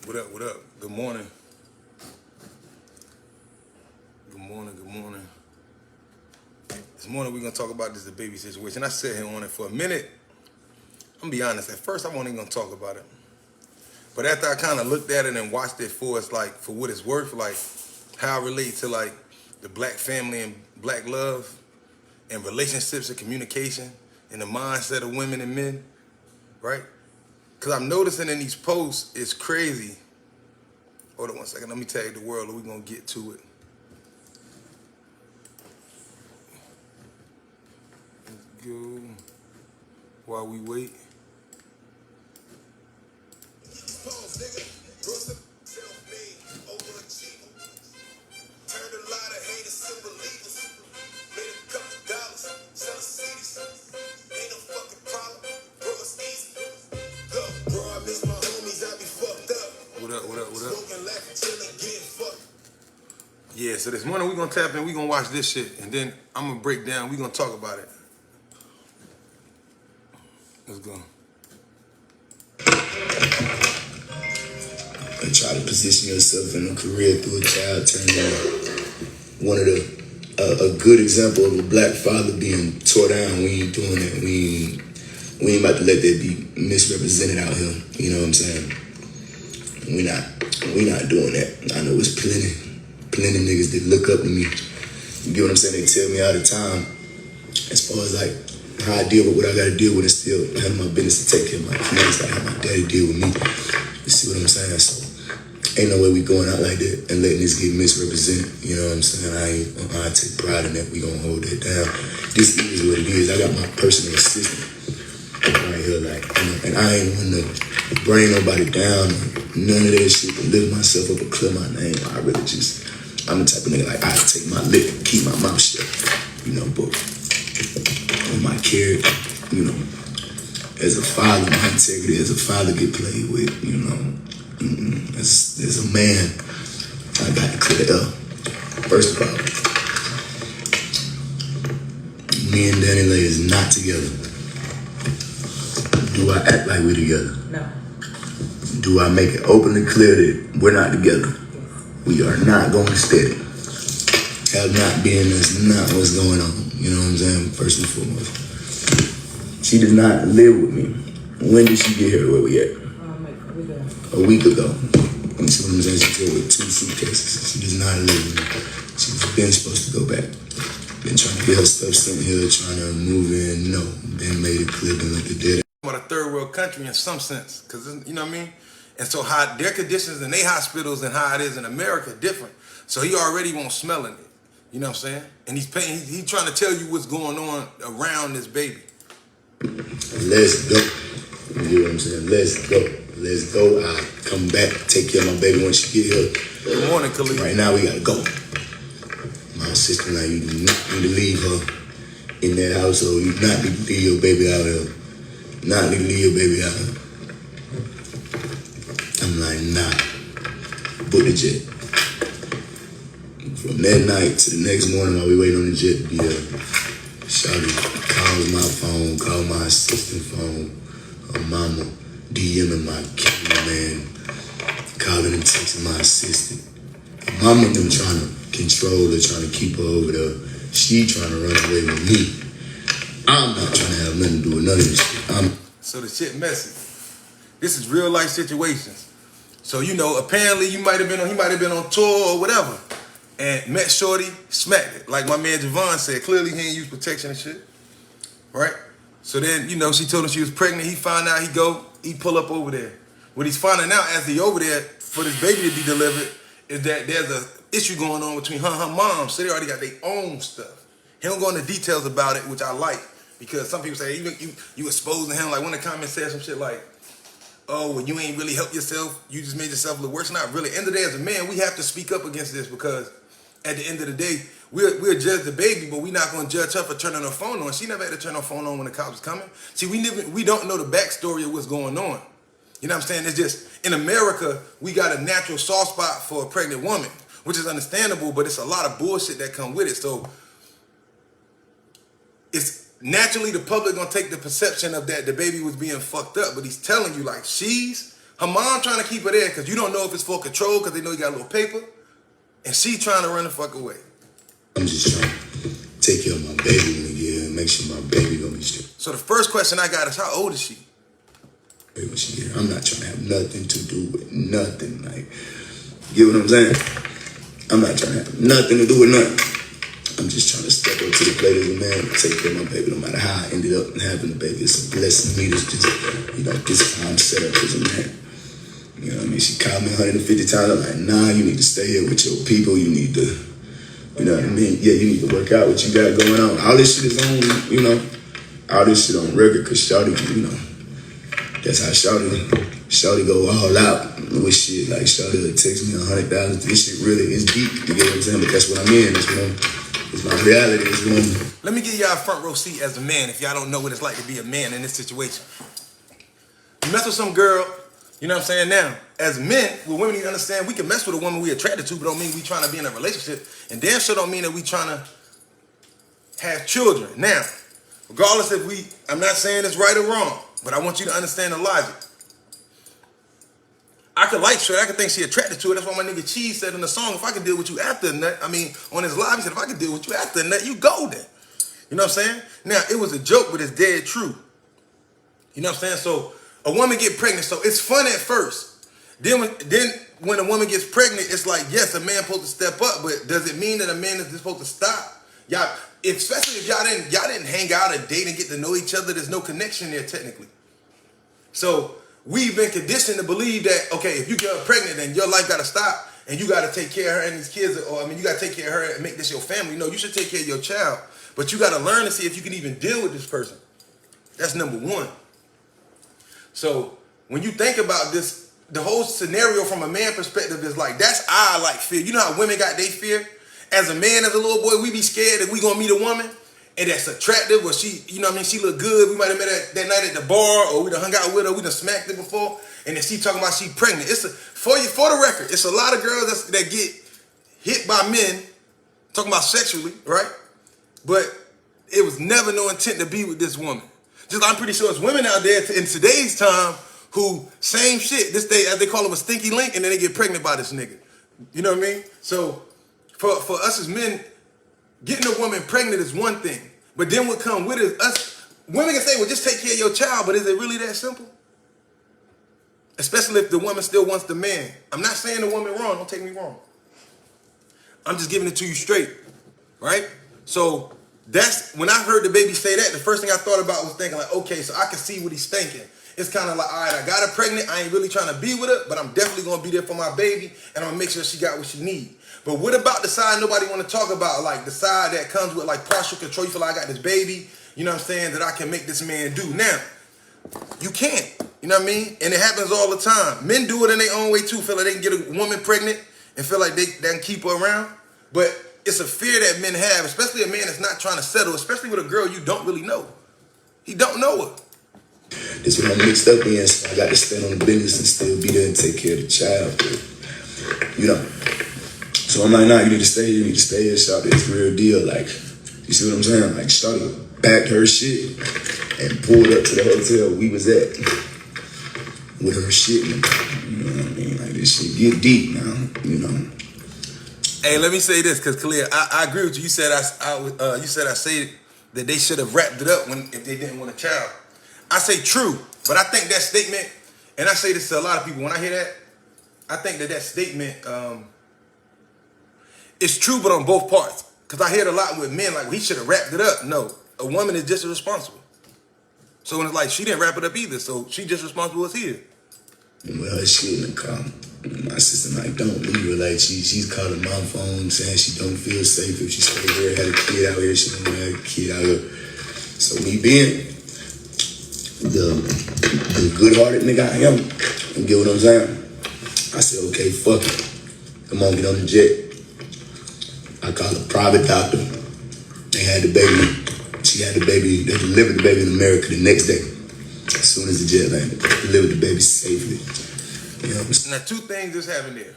What up, what up? Good morning. Good morning, good morning. This morning we're going to talk about this baby situation. I sat here on it for a minute. I'm going to be honest. At first, I wasn't even going to talk about it. But after I kind of looked at it and watched it for its, like, for what it's worth, like, how it relates to, like, the black family and black love and relationships and communication and the mindset of women and men, right? Because I'm noticing in these posts, it's crazy. Hold on one second. Let me tag the world, or we're going to get to it. Let's go while we wait. Yeah, so this morning we're going to tap in, we're going to watch this shit, and then I'm going to break down, we're going to talk about it. Let's go. And try to position yourself in a career through a child turning out one of a good example of a black father being tore down. We ain't doing that. We ain't about to let that be misrepresented out here. You know what I'm saying? We not doing that. I know it's plenty niggas that look up to me. You get what I'm saying? They tell me all the time, as far as like how I deal with what I gotta deal with and still handle my business and take care of my kids, like how my daddy deal with me. You see what I'm saying? So ain't no way we going out like that and letting this get misrepresented. You know what I'm saying? I take pride in that. We gonna hold that down. This is what it is. I got my personal assistant right here, like, you know, and I ain't want to bring nobody down, none of that shit, to lift myself up or clear my name. I'm the type of nigga, like, I take my lip and keep my mouth shut, you know, but on my character, you know, as a father, my integrity as a father get played with, you know. As a man, I got to clear it up. First of all, me and Danny Lay is not together. Do I act like we're together? No. Do I make it openly clear that we're not together? We are not going steady. Have not been, that's not what's going on. You know what I'm saying? First and foremost. She does not live with me. When did she get here? Where we at? A week ago. You see what I'm saying? She's here with 2 suitcases. She does not live with me. She's been supposed to go back. Been trying to get her stuff sent here, trying to move in. No. Been made it clear, been like the dead. About a third world country in some sense, because, you know what I mean? And so how their conditions in their hospitals and how it is in America different. So he already won't smelling it. You know what I'm saying? And he's trying to tell you what's going on around this baby. Let's go. You know what I'm saying? Let's go. Let's go. I'll come back, take care of my baby when she get here. Good morning, Khalid. Right now we gotta go. My sister, now you do not need to leave her in that household. You do not need to leave your baby out here. Not need to leave your baby out here. I'm like, nah. Book the jet. From that night to the next morning while we waiting on the jet to be here, Shawty calls my phone, call my assistant phone, her mama, DMing my cameraman, calling and texting my assistant. Her mama them trying to control her, trying to keep her over there. She trying to run away with me. I'm not trying to have nothing to do with none of this shit. So the shit messy. This is real life situations. So, you know, apparently he might have been on tour or whatever, and met shorty, smacked it. Like my man Javon said, clearly he ain't use protection and shit, right? So then, you know, she told him she was pregnant. He found out, he pull up over there. What he's finding out as he over there for this baby to be delivered is that there's a issue going on between her and her mom. So they already got their own stuff. He don't go into details about it, which I like, because some people say, even you exposing him, like one of the comments said some shit like, oh, well, you ain't really helped yourself. You just made yourself look worse. Not really. End of the day, as a man, we have to speak up against this, because at the end of the day, we'll judge the baby, but we're not going to judge her for turning her phone on. She never had to turn her phone on when the cops was coming. See, we don't know the backstory of what's going on. You know what I'm saying? It's just, in America, we got a natural soft spot for a pregnant woman, which is understandable, but it's a lot of bullshit that come with it. So it's naturally the public gonna take the perception of that the baby was being fucked up, but he's telling you, like, she's Her mom trying to keep her there because you don't know if it's for control because they know you got a little paper. And she trying to run the fuck away. I'm just trying to take care of my baby when we get here and make sure my baby gonna be straight. So the first question I got is, how old is she? When she get here, I'm not trying to have nothing to do with nothing. Like, you get what I'm saying? I'm not trying to have nothing to do with nothing. I'm just trying to step up to the plate as a man and take care of my baby no matter how I ended up having the baby. It's a blessing to me. It's just, this is how I'm set up as a man. You know what I mean? She called me 150 times. I'm like, nah, you need to stay here with your people. You need to, you know what I mean? Yeah, you need to work out what you got going on. All this shit is on, all this shit on record because Shawty, that's how Shawty go all out with shit. Like, Shawty will text me 100,000. This shit really is deep. You get what I'm saying? But that's what I'm in. It's my reality. Let me give y'all a front row seat as a man if y'all don't know what it's like to be a man in this situation. You mess with some girl, you know what I'm saying? Now, as men, well, women need to understand we can mess with a woman we attracted to, but don't mean we trying to be in a relationship. And damn sure don't mean that we trying to have children. Now, regardless if I'm not saying it's right or wrong, but I want you to understand the logic. I could like Shorty, I could think she attracted to it. That's why my nigga Cheese said in the song, if I could deal with you after a nut, on his live, he said, if I could deal with you after a nut, you golden. You know what I'm saying? Now, it was a joke, but it's dead true. You know what I'm saying? So, a woman get pregnant, so it's fun at first. Then when a woman gets pregnant, it's like, yes, a man supposed to step up, but does it mean that a man is supposed to stop? Y'all, especially if y'all didn't hang out or date and get to know each other, there's no connection there technically. So, we've been conditioned to believe that, okay, if you get her pregnant, then your life got to stop and you got to take care of her and these kids, you got to take care of her and make this your family. No, you should take care of your child, but you got to learn to see if you can even deal with this person. That's number one. So when you think about this, the whole scenario from a man perspective is like, that's our fear. You know how women got their fear? As a man, as a little boy, we be scared that we going to meet a woman and that's attractive, or she, she look good. We might have met her that night at the bar, or we done hung out with her, we done smacked her before, and then she talking about she pregnant. For the record, it's a lot of girls that get hit by men, talking about sexually, right? But it was never no intent to be with this woman. Just I'm pretty sure it's women out there in today's time who, same shit, this day, as they call him a stinky link, and then they get pregnant by this nigga. You know what I mean? So for us as men, getting a woman pregnant is one thing. But then what come with it, us women can say, well, just take care of your child, but is it really that simple? Especially if the woman still wants the man. I'm not saying the woman wrong, don't take me wrong. I'm just giving it to you straight, right? So that's, when I heard the baby say that, the first thing I thought about was thinking like, okay, so I can see what he's thinking. It's kind of like, all right, I got her pregnant, I ain't really trying to be with her, but I'm definitely going to be there for my baby, and I'm going to make sure she got what she need. But what about the side nobody want to talk about, like the side that comes with like partial control? You feel like I got this baby, you know what I'm saying, that I can make this man do. Now, you can't, you know what I mean? And it happens all the time. Men do it in their own way too, feel like they can get a woman pregnant and feel like they can keep her around. But it's a fear that men have, especially a man that's not trying to settle, especially with a girl you don't really know. He don't know her. This is what I'm mixed up in, so I got to stand on the business and still be there and take care of the child. So I'm like, nah, you need to stay here, Shawty. It's real deal. Like, you see what I'm saying? Like, Shawty packed her shit and pulled up to the hotel we was at with her shit. You know what I mean? Like, this shit get deep now, Hey, let me say this, because Khalil, I agree with you. You said I said that they should have wrapped it up if they didn't want a child. I say true, but I think that statement, and I say this to a lot of people, when I hear that, I think that statement is true, but on both parts. Because I hear it a lot with men, like, he should have wrapped it up. No, a woman is just as responsible. So when it's like, she didn't wrap it up either, so she just responsible as here. Well, she in the car. My sister like, don't leave her. Like, she's calling my phone saying she don't feel safe if she stay here, had a kid out here, she don't have a kid out here. So me being the good-hearted nigga I am, you get what I'm saying? I said, okay, fuck it. Come on, get on the jet. I called a private doctor. They had the baby. She had the baby. They delivered the baby in America the next day. As soon as the jet landed, they delivered the baby safely. Now, two things just happened there.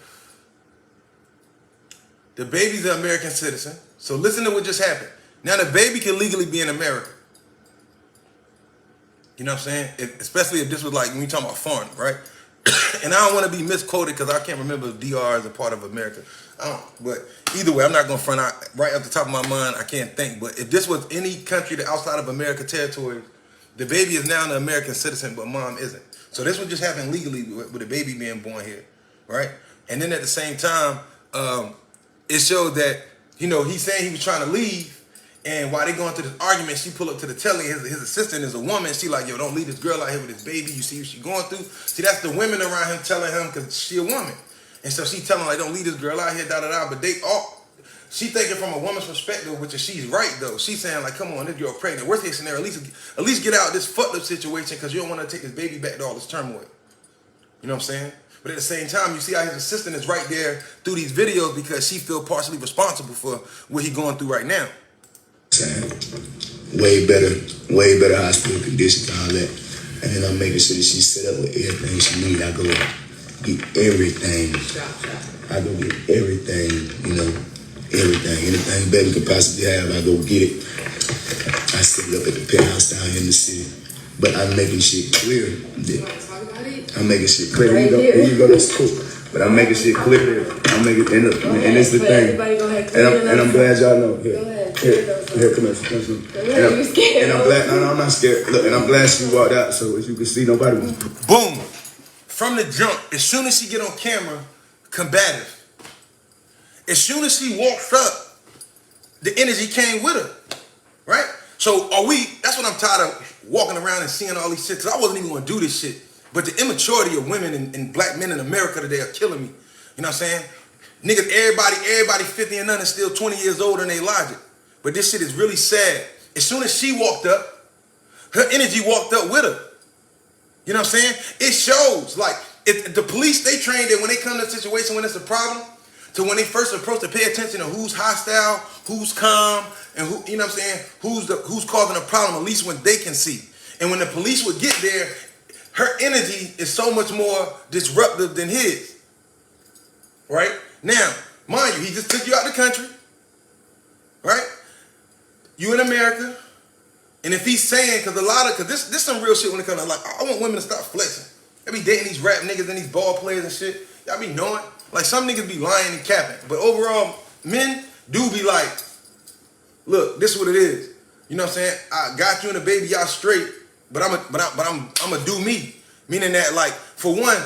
The baby's an American citizen. So listen to what just happened. Now, the baby can legally be in America. You know what I'm saying? Especially if this was like, when we talking about foreign, right? and I don't want to be misquoted because I can't remember if DR is a part of America. But either way, I'm not going to front out right off the top of my mind. I can't think. But if this was any country that outside of America territory, the baby is now an American citizen, but mom isn't. So this would just happen legally with the baby being born here, right? And then at the same time, it showed that, you know, he's saying he was trying to leave. And while they going through this argument, she pull up to the telly. His assistant is a woman. She like, yo, don't leave this girl out here with this baby. You see what she going through? See, that's the women around him telling him because she a woman. And so she telling like, don't leave this girl out here, da-da-da. But they all, she thinking from a woman's perspective, which is she's right, though. She's saying like, come on, this girl pregnant. Worst case scenario, at least get out of this fucked up situation because you don't want to take this baby back to all this turmoil. You know what I'm saying? But at the same time, you see how his assistant is right there through these videos because she feel partially responsible for what he going through right now. Way better hospital conditions and all that. And then I'm making sure that she's set up with everything she needs. I go get everything. I go get everything, you know, everything. Anything baby could possibly have, I go get it. I set it up at the penthouse down here in the city. But I'm making shit clear. I'm making shit clear. Here you go, that's cool. But I'm making shit clear. I'm making, and it's the thing. And I'm glad y'all know. Here, come here. And I'm glad, no, I'm not scared. Look, and I'm glad she walked out, so as you can see, nobody was. Boom. From the jump, as soon as she get on camera, combative. As soon as she walks up, the energy came with her, right? So that's what I'm tired of walking around and seeing all these shit, because I wasn't even going to do this shit. But the immaturity of women and black men in America today are killing me. You know what I'm saying? Niggas, everybody 50 and under still 20 years older than they logic. But this shit is really sad. As soon as she walked up, her energy walked up with her. You know what I'm saying? It shows. Like, the police, they trained that when they come to a situation when it's a problem, to when they first approach to pay attention to who's hostile, who's calm, and who, you know what I'm saying, who's causing a problem, at least when they can see. And when the police would get there, her energy is so much more disruptive than his. Right? Now, mind you, he just took you out the country. Right? You in America. And if he's saying, because this some real shit when it comes to, like, I want women to stop flexing. They be dating these rap niggas and these ball players and shit. Y'all be knowing. Like, some niggas be lying and capping. But overall, men do be like, look, this is what it is. You know what I'm saying? I got you and the baby, y'all straight. But I'm a do me. Meaning that, like, for one,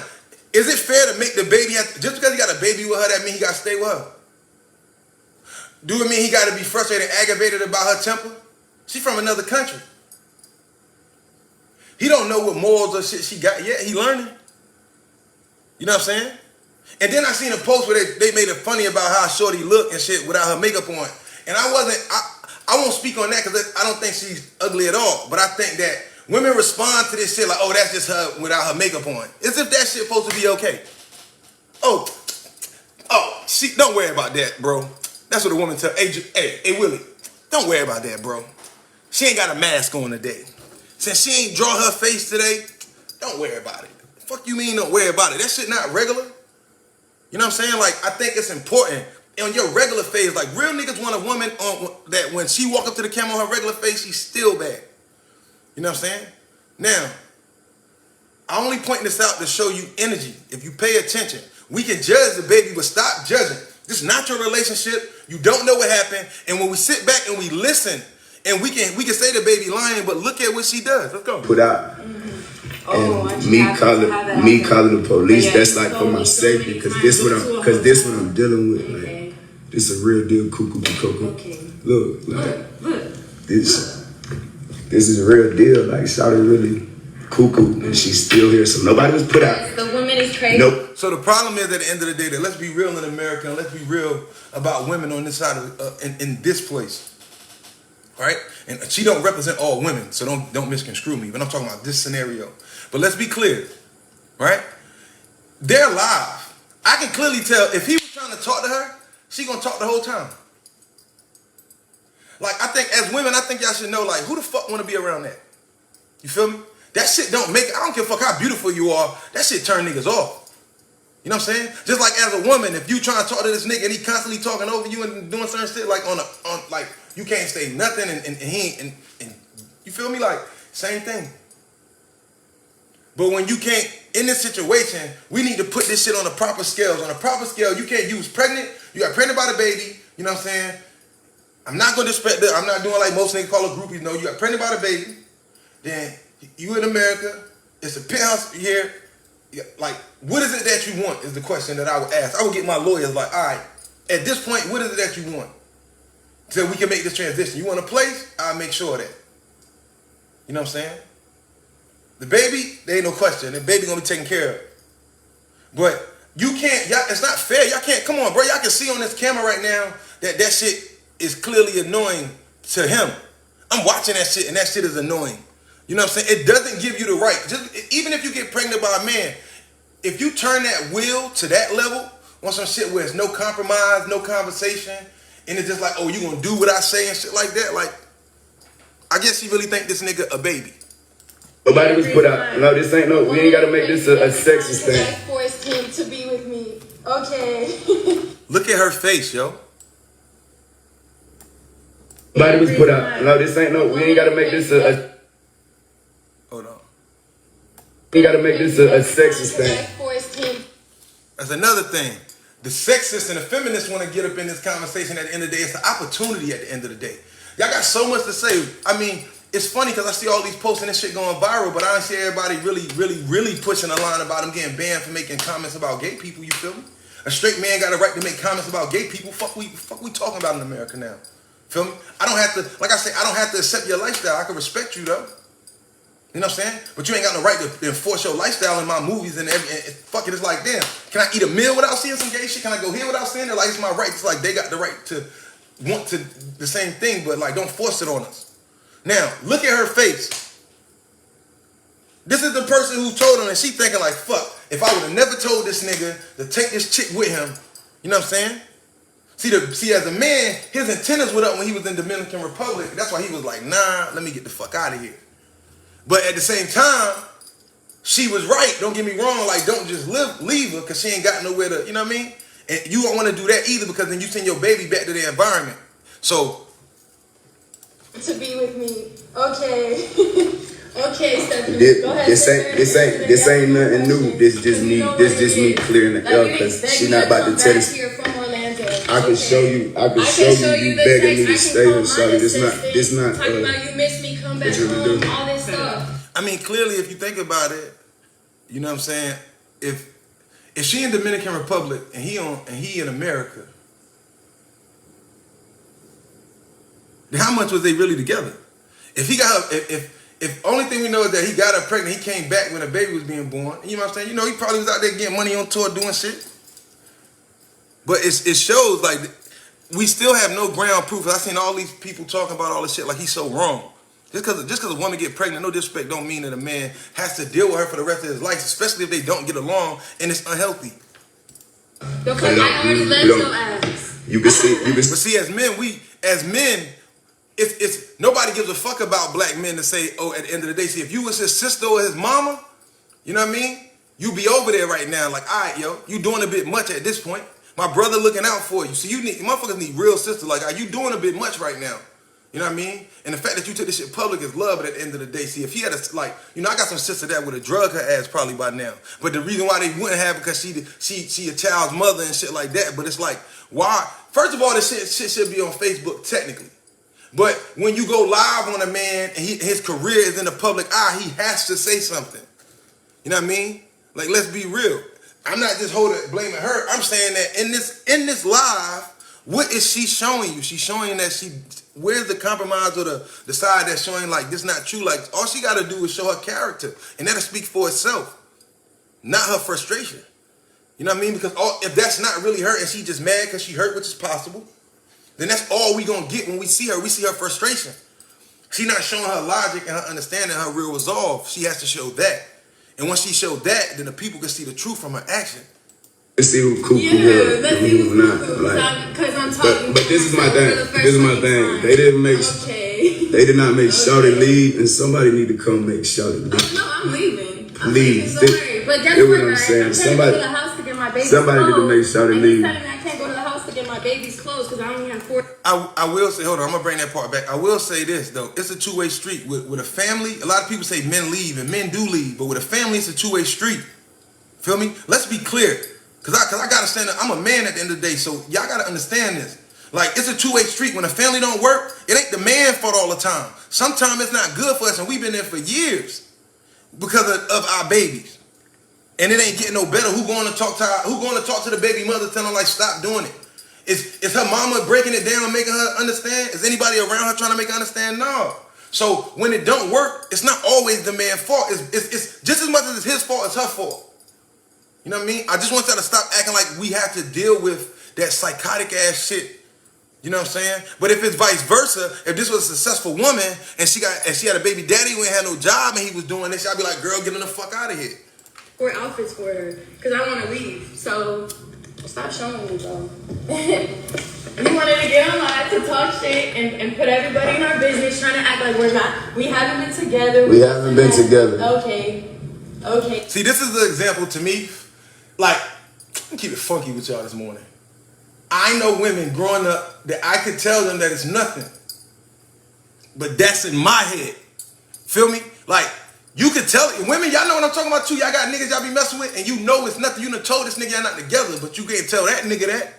is it fair to make the baby, just because he got a baby with her, that mean he got to stay with her? Do it mean he got to be frustrated and aggravated about her temper? She from another country. He don't know what morals or shit she got yet. He learning. You know what I'm saying? And then I seen a post where they made it funny about how shorty looked and shit without her makeup on. And I won't speak on that because I don't think she's ugly at all. But I think that women respond to this shit like, oh, that's just her without her makeup on. As if that shit supposed to be okay. Oh, don't worry about that, bro. That's what a woman tell. Hey, Willie, don't worry about that, bro. She ain't got a mask on today. Since she ain't draw her face today, don't worry about it. Fuck you mean don't worry about it? That shit not regular. You know what I'm saying? Like, I think it's important. On your regular face, like, real niggas want a woman that when she walk up to the camera on her regular face, she's still bad. You know what I'm saying? Now, I only point this out to show you energy. If you pay attention, we can judge the baby, but stop judging. This is not your relationship. You don't know what happened. And when we sit back and we listen, and we can say the baby lying, but look at what she does. Let's go. Put out. And me calling the police, that's like for my safety, because this what I'm dealing with. Like, this is a real deal, cuckoo cocoa. Look, this is a real deal. Like, shawty really cuckoo, and she's still here, so nobody was put out. The woman is crazy. Nope. So the problem is, at the end of the day, that let's be real in America, and let's be real about women on this side of in this place. Right? And she don't represent all women, so don't misconstrue me. But I'm talking about this scenario. But let's be clear, right? They're live. I can clearly tell if he was trying to talk to her, she gonna talk the whole time. Like, I think as women, I think y'all should know, like, who the fuck wanna be around that? You feel me? That shit don't make, I don't give a fuck how beautiful you are, that shit turn niggas off. You know what I'm saying? Just like as a woman, if you trying to talk to this nigga and he constantly talking over you and doing certain shit, like on like, you can't say nothing and he and you feel me? Like, same thing. But when you can't, in this situation, we need to put this shit on the proper scales. On a proper scale, you can't use pregnant. You got pregnant by the baby. You know what I'm saying? I'm not going to disrespect that. I'm not doing like most niggas call it groupies. No, you got pregnant by the baby. Then you in America. It's a penthouse here. Like, what is it that you want is the question that I would ask. I would get my lawyers like, all right, at this point, what is it that you want? So we can make this transition. You want a place? I'll make sure of that. You know what I'm saying? The baby, there ain't no question. The baby gonna be taken care of. But you can't, y'all, it's not fair. Y'all can't, come on, bro. Y'all can see on this camera right now that that shit is clearly annoying to him. I'm watching that shit and that shit is annoying. You know what I'm saying? It doesn't give you the right. Just, even if you get pregnant by a man, if you turn that will to that level, on some shit where it's no compromise, no conversation, and it's just like, oh, you gonna do what I say and shit like that, like, I guess you really think this nigga a baby. Nobody was put out. No, this ain't no. We ain't gotta make this a sexist thing. I forced him to be with me. Okay. Look at her face, yo. Nobody was put out. No, this ain't no. We ain't gotta make this a. Hold on. We gotta make this a sexist thing. I forced him. That's another thing. The sexists and the feminists want to get up in this conversation at the end of the day. It's an opportunity at the end of the day. Y'all got so much to say. I mean, it's funny because I see all these posts and this shit going viral, but I don't see everybody really pushing a line about them getting banned for making comments about gay people, you feel me? A straight man got a right to make comments about gay people. Fuck we talking about in America now. Feel me? I don't have to, like I say, I don't have to accept your lifestyle. I can respect you though. You know what I'm saying? But you ain't got no right to enforce your lifestyle in my movies and fuck it. It's like, damn, can I eat a meal without seeing some gay shit? Can I go here without seeing it? Like, it's my right. It's like they got the right to want to the same thing, but like, don't force it on us. Now, look at her face. This is the person who told him, and she thinking like, fuck, if I would have never told this nigga to take this chick with him, you know what I'm saying? See, as a man, his antennas went up when he was in Dominican Republic. That's why he was like, nah, let me get the fuck out of here. But at the same time, she was right. Don't get me wrong. Like, don't just leave her because she ain't got nowhere to, you know what I mean? And you don't want to do that either because then you send your baby back to the environment. So. To be with me. Okay. Okay, Stephanie. Go ahead. This ain't nothing new. This just me clearing the air because she not about to tell us. I can show you. You begging me to stay here, sorry. This not. Talking about you miss me, come back home, all this stuff. I mean, clearly, if you think about it, you know what I'm saying. If she in Dominican Republic and he in America, then how much was they really together? If he got her, if only thing we know is that he got her pregnant, he came back when a baby was being born. You know what I'm saying? You know, he probably was out there getting money on tour doing shit. But it shows like we still have no ground proof. I've seen all these people talking about all this shit like he's so wrong. Just because a woman get pregnant, no disrespect, don't mean that a man has to deal with her for the rest of his life, especially if they don't get along and it's unhealthy. Because I already left your ass. You can see. But see, as men, it's nobody gives a fuck about black men to say, oh, at the end of the day, see, if you was his sister or his mama, you know what I mean? You be over there right now, like, all right, yo, you doing a bit much at this point. My brother looking out for you. So motherfuckers need real sisters. Like, are you doing a bit much right now? You know what I mean? And the fact that you took this shit public is love, but at the end of the day, see, if he had I got some sister that would have drugged her ass probably by now. But the reason why they wouldn't have because she a child's mother and shit like that. But it's like, why? First of all, this shit should be on Facebook technically. But when you go live on a man and his career is in the public eye, he has to say something. You know what I mean? Like, let's be real. I'm not just blaming her. I'm saying that in this live, what is she showing you? She's showing that where's the compromise or the side that's showing like this not true? Like, all she got to do is show her character, and that'll speak for itself, not her frustration. You know what I mean? Because if that's not really her and she just mad because she hurt, which is possible, then that's all we gonna get when we see her. We see her frustration. She not showing her logic and her understanding, her real resolve. She has to show that. And once she showed that, then the people can see the truth from her action. Let's see who's cuckoo here and who's not. Because I'm talking. But this is my thing. They did not make Shawty leave, and somebody need to come make Shawty leave. No, I'm leaving. Leave. But guess what I'm saying? Somebody to the house to get my baby. Somebody need to make Shawty leave. I can't go to the house to get my my baby's clothes because I only have 4. I will say, hold on, I'm gonna bring that part back. I will say this though, it's a two-way street. With a family, a lot of people say men leave, and men do leave, but with a family, it's a two-way street. Feel me? Let's be clear, cause I gotta stand up. I'm a man at the end of the day, so y'all gotta understand this. Like, it's a two-way street. When a family don't work, it ain't the man fault all the time. Sometimes it's not good for us, and we've been there for years because of our babies. And it ain't getting no better. Who going to talk to the baby mother, telling her like stop doing it? Is her mama breaking it down, making her understand? Is anybody around her trying to make her understand? No. So when it don't work, it's not always the man's fault. It's just as much as it's his fault, it's her fault. You know what I mean? I just want y'all to stop acting like we have to deal with that psychotic ass shit. You know what I'm saying? But if it's vice versa, if this was a successful woman and she had a baby daddy who ain't had no job and he was doing this, I'd be like, girl, get the fuck out of here. Or outfits for her because I want to leave. So stop showing me, bro. You wanted to get on live to talk shit and put everybody in our business, trying to act like we haven't been together. We haven't been together. Okay. See, this is the example to me. Like, I'm gonna keep it funky with y'all this morning. I know women growing up that I could tell them that it's nothing, but that's in my head. Feel me? Like, you could tell it. Women, y'all know what I'm talking about too. Y'all got niggas y'all be messing with, and you know it's nothing. You done told this nigga y'all not together, but you can't tell that nigga that.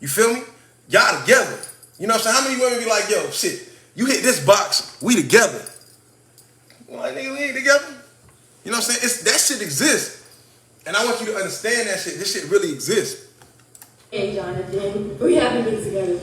You feel me? Y'all together. You know what I'm saying? How many women be like, yo, shit, you hit this box, we together. Like, nigga, we ain't together. You know what I'm saying? That shit exists. And I want you to understand that shit. This shit really exists. Hey, Jonathan, we haven't been together.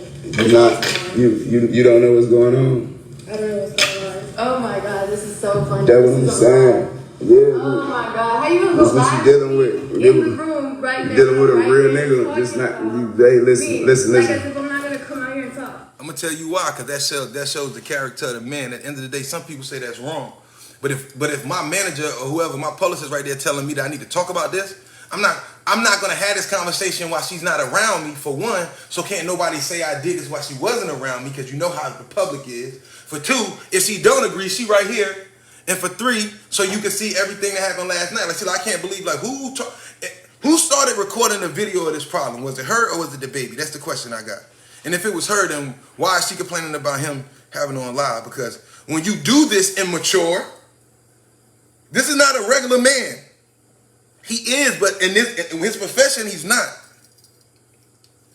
You don't know what's going on? I don't know what's going on. Oh my God, this is so funny. That's what I'm saying. Yeah. Oh my God, how you gonna go That's what you dealing with. in the room right now? Dealing with a real nigga. Just not. Hey, listen. Like as if I'm not gonna come out here and talk. I'm gonna tell you why, because that shows the character of the man. At the end of the day, some people say that's wrong. But if my manager or whoever, my publicist right there telling me that I need to talk about this, I'm not gonna have this conversation while she's not around me, for one, so can't nobody say I did this while she wasn't around me, because you know how the public is. For two, if she don't agree, she right here. And for three, so you can see everything that happened last night. Like, see, I can't believe, like, who started recording the video of this problem? Was it her or was it the baby? That's the question I got. And if it was her, then why is she complaining about him having it on live? Because when you do this immature, this is not a regular man. He is, but in his profession, he's not.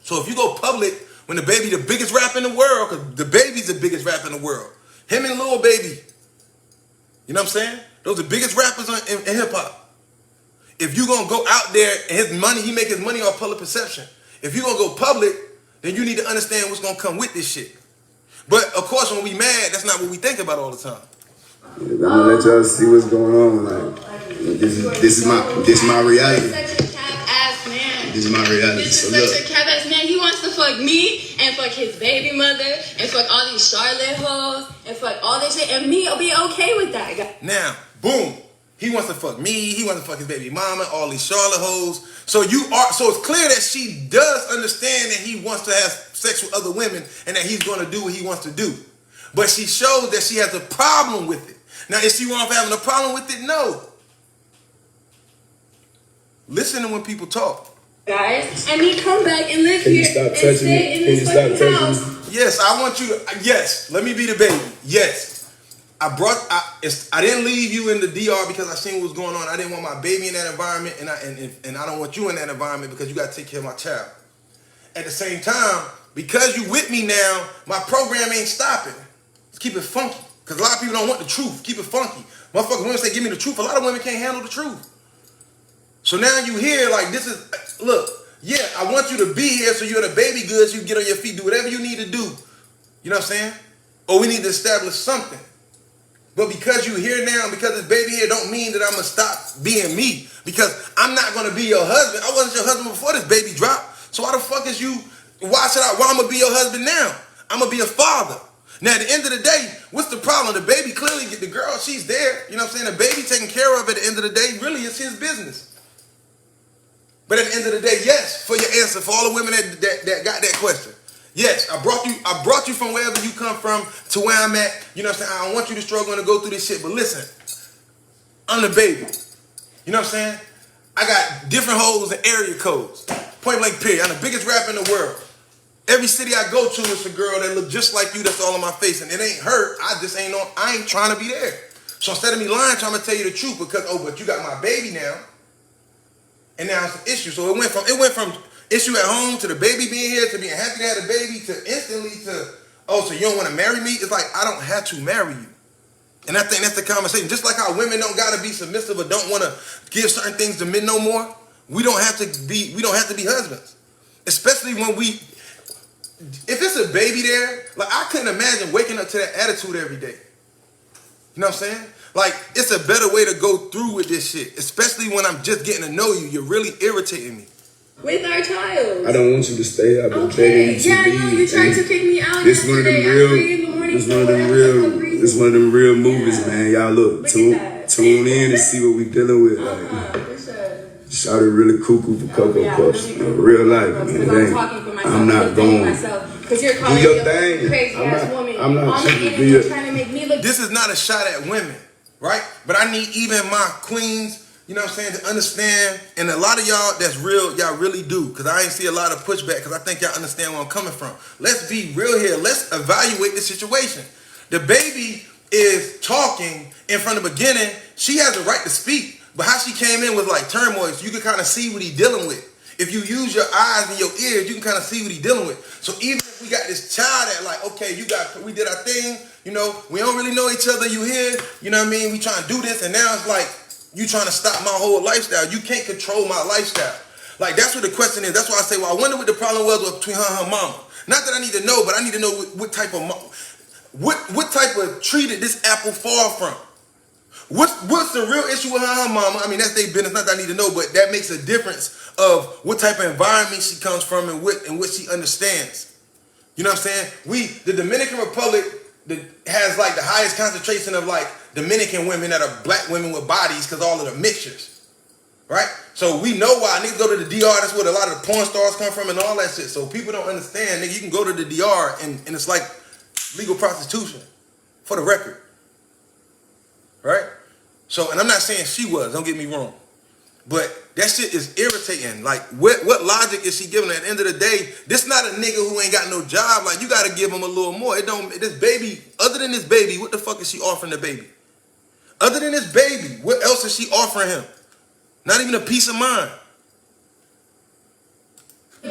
So if you go public when the baby the biggest rapper in the world, because the baby's the biggest rapper in the world, him and Lil Baby, you know what I'm saying? Those are the biggest rappers in hip hop. If you gonna go out there and he make his money off public perception. If you gonna go public, then you need to understand what's gonna come with this shit. But of course, when we mad, that's not what we think about all the time. I'm gonna let y'all see what's going on. Like, this is my reality. Such a cap-ass man. This is my reality. This is such a cap-ass man. He wants to fuck me and fuck his baby mother and fuck all these Charlotte hoes and fuck all this shit, and me will be okay with that. Now, boom. He wants to fuck me. He wants to fuck his baby mama, all these Charlotte hoes. So it's clear that she does understand that he wants to have sex with other women and that he's going to do what he wants to do. But she shows that she has a problem with it. Now, is she wrong for having a problem with it? No. Listen to when people talk. Guys, and me come back and live here and stay in this fucking house. Yes, I want you to. Yes, let me be the baby. Yes. I didn't leave you in the DR because I seen what was going on. I didn't want my baby in that environment, and I don't want you in that environment because you got to take care of my child. At the same time, because you with me now, my program ain't stopping. Let's keep it funky, because a lot of people don't want the truth. Keep it funky. Motherfuckers, women say, give me the truth. A lot of women can't handle the truth. So now you hear, like, this is, look, yeah, I want you to be here so you're the baby good, so you can get on your feet, do whatever you need to do. You know what I'm saying? Or we need to establish something. But because you here now, and because this baby here, don't mean that I'm going to stop being me. Because I'm not going to be your husband. I wasn't your husband before this baby dropped. So why the fuck is you, why I'm going to be your husband now? I'm going to be a father. Now, at the end of the day, what's the problem? The baby clearly, the girl, she's there. You know what I'm saying? The baby taken care of at the end of the day, really, it's his business. But at the end of the day, yes, for your answer, for all the women that got that question. Yes, I brought you from wherever you come from to where I'm at. You know what I'm saying? I don't want you to struggle and to go through this shit. But listen, I'm the baby. You know what I'm saying? I got different hoes and area codes. Point blank period. I'm the biggest rapper in the world. Every city I go to, it's a girl that look just like you that's all in my face. And it ain't her. I ain't trying to be there. So instead of me lying, I'm gonna tell you the truth because, but you got my baby now. And now it's an issue. So it went from issue at home to the baby being here to being happy to have the baby to instantly to, so you don't want to marry me? It's like, I don't have to marry you. And I think that's the conversation. Just like how women don't gotta be submissive or don't want to give certain things to men no more, we don't have to be husbands. Especially when if it's a baby there, like I couldn't imagine waking up to that attitude every day. You know what I'm saying? Like, it's a better way to go through with this shit. Especially when I'm just getting to know you. You're really irritating me. With our child. I don't want you to stay. I've been begging you to leave. No, you tried to kick me out. This one of them real movies, man. Y'all look, tune in and see what we dealing with. Shouted really cuckoo for Cocoa Puffs. Real life, man. I'm not going. Because you're calling me a crazy ass woman. I'm not trying to make me look. This is not a shot at women, right? But I need even my queens, you know what I'm saying, to understand. And a lot of y'all that's real, y'all really do. Because I ain't see a lot of pushback because I think y'all understand where I'm coming from. Let's be real here. Let's evaluate the situation. The baby is talking in from the beginning. She has a right to speak. But how she came in was like turmoil. So you can kind of see what he's dealing with. If you use your eyes and your ears, you can kind of see what he's dealing with. So even if we got this child that like, okay, we did our thing, you know, we don't really know each other, you here, you know what I mean? We trying to do this, and now it's like, you trying to stop my whole lifestyle. You can't control my lifestyle. Like, that's what the question is. That's why I say, well, I wonder what the problem was between her and her mama. Not that I need to know, but I need to know what type of tree did this apple fall from? What's the real issue with her and her mama? I mean, that's their business. Not that I need to know, but that makes a difference of what type of environment she comes from and what she understands. You know what I'm saying? The Dominican Republic has like the highest concentration of like Dominican women that are black women with bodies because all of the mixtures, right? So we know why niggas go to the DR. That's where a lot of the porn stars come from and all that shit. So people don't understand, nigga, you can go to the DR and it's like legal prostitution, for the record, right? So, and I'm not saying she was, don't get me wrong. But that shit is irritating. Like, what logic is she giving? At the end of the day, this not a nigga who ain't got no job. Like, you gotta give him a little more. This baby, other than this baby, what the fuck is she offering the baby? Other than this baby, what else is she offering him? Not even a peace of mind.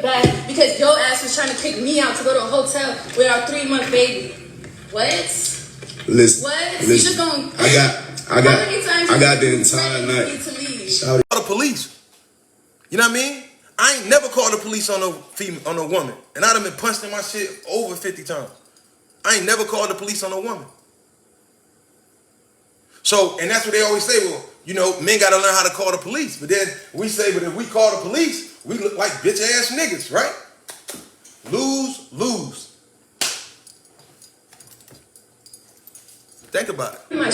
Back because your ass was trying to kick me out to go to a hotel with our 3-month baby. What? Listen. What? You just gonna... I got the entire night. Shout out the police. You know what I mean? I ain't never called the police on a woman. And I done been punched in my shit over 50 times. I ain't never called the police on a woman. So, and that's what they always say, well, you know, men gotta learn how to call the police. But then we say, but if we call the police, we look like bitch ass niggas, right? Lose. Think about it. I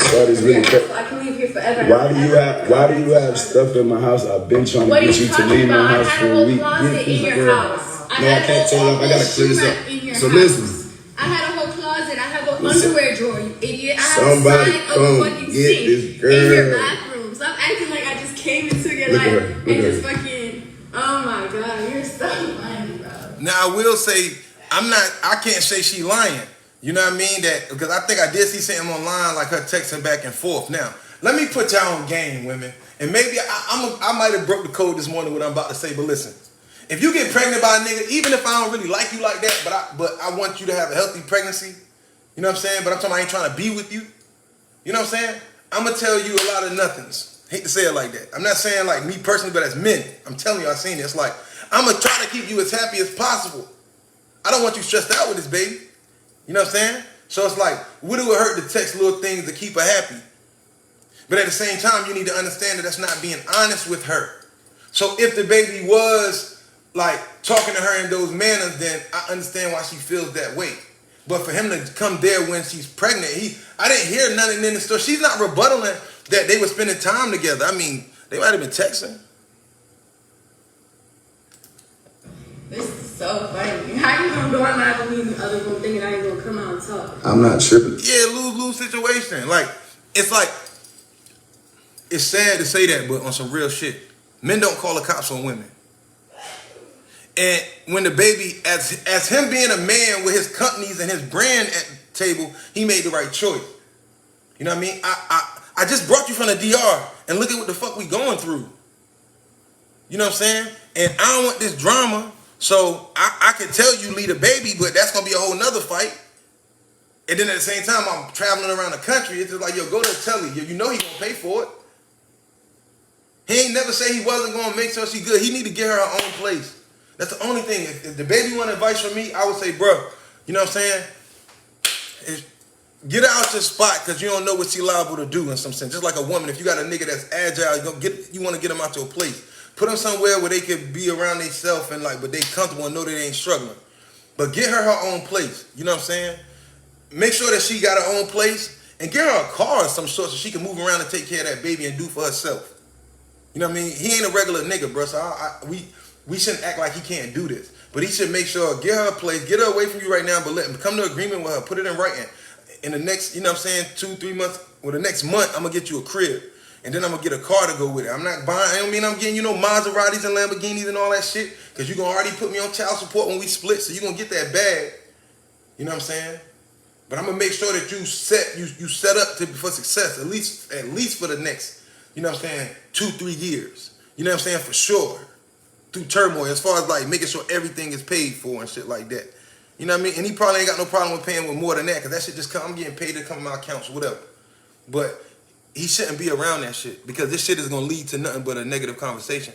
can leave here forever. Why do you have stuff in my house? I've been trying to get you to leave my house for a week. I can't tell you. I gotta clear this up. So listen. I had a whole closet. I have an underwear drawer, you idiot. I have Somebody a side come of a fucking get sink this girl. in your bathroom. Stop acting like I just came into your life and just fucking. Oh my god, you're so funny, bro. Now I will say, I can't say she lying. You know what I mean? That because I think I did see something online like her texting back and forth. Now, let me put y'all on game, women. And maybe I might have broke the code this morning with what I'm about to say, but listen. If you get pregnant by a nigga, even if I don't really like you like that, but I want you to have a healthy pregnancy, you know what I'm saying? But I'm talking about I ain't trying to be with you. You know what I'm saying? I'm going to tell you a lot of nothings. Hate to say it like that. I'm not saying like me personally, but as men. I'm telling you, I've seen it. It's like, I'm going to try to keep you as happy as possible. I don't want you stressed out with this baby. You know what I'm saying? So it's like, what do it hurt to text little things to keep her happy? But at the same time, you need to understand that that's not being honest with her. So if the baby was like talking to her in those manners, then I understand why she feels that way. But for him to come there when she's pregnant, I didn't hear nothing in the story. She's not rebuttaling that they were spending time together. I mean, they might have been texting. This is so funny. How you gonna go on live with me in the other room thinking I ain't gonna come out and talk? I'm not tripping. Yeah, lose situation. Like, it's sad to say that, but on some real shit, men don't call the cops on women. And when the baby, as him being a man with his companies and his brand at the table, he made the right choice. You know what I mean? I just brought you from the DR, and look at what the fuck we going through. You know what I'm saying? And I don't want this drama, so I can tell you leave the baby, but that's gonna be a whole nother fight. And then at the same time, I'm traveling around the country. It's just like, yo, go to Telly. You know he gonna pay for it. He ain't never say he wasn't gonna make sure she good. He need to get her own place. That's the only thing. If the baby want advice from me, I would say, bro, you know what I'm saying? Get her out your spot, because you don't know what she liable to do in some sense. Just like a woman, if you got a nigga that's agile, you want to get him out your place. Put them somewhere where they could be around themselves and but they comfortable and know they ain't struggling. But get her own place. You know what I'm saying? Make sure that she got her own place and get her a car of some sort so she can move around and take care of that baby and do for herself. You know what I mean? He ain't a regular nigga, bro. So we shouldn't act like he can't do this. But he should make sure, get her a place, get her away from you right now, but let him come to agreement with her, put it in writing. In the next, you know what I'm saying, 2-3 months, or the next month, I'm gonna get you a crib. And then I'm gonna get a car to go with it. I'm not buying, I don't mean I'm getting, Maseratis and Lamborghinis and all that shit, because you're gonna already put me on child support when we split, so you're gonna get that bag. You know what I'm saying? But I'm gonna make sure that you set up for success, at least for the next, you know what I'm saying, 2-3 years. You know what I'm saying? For sure. Through turmoil, as far as like making sure everything is paid for and shit like that. You know what I mean? And he probably ain't got no problem with paying with more than that, because that shit just come, I'm getting paid to come in my accounts, whatever. But he shouldn't be around that shit, because this shit is gonna lead to nothing but a negative conversation.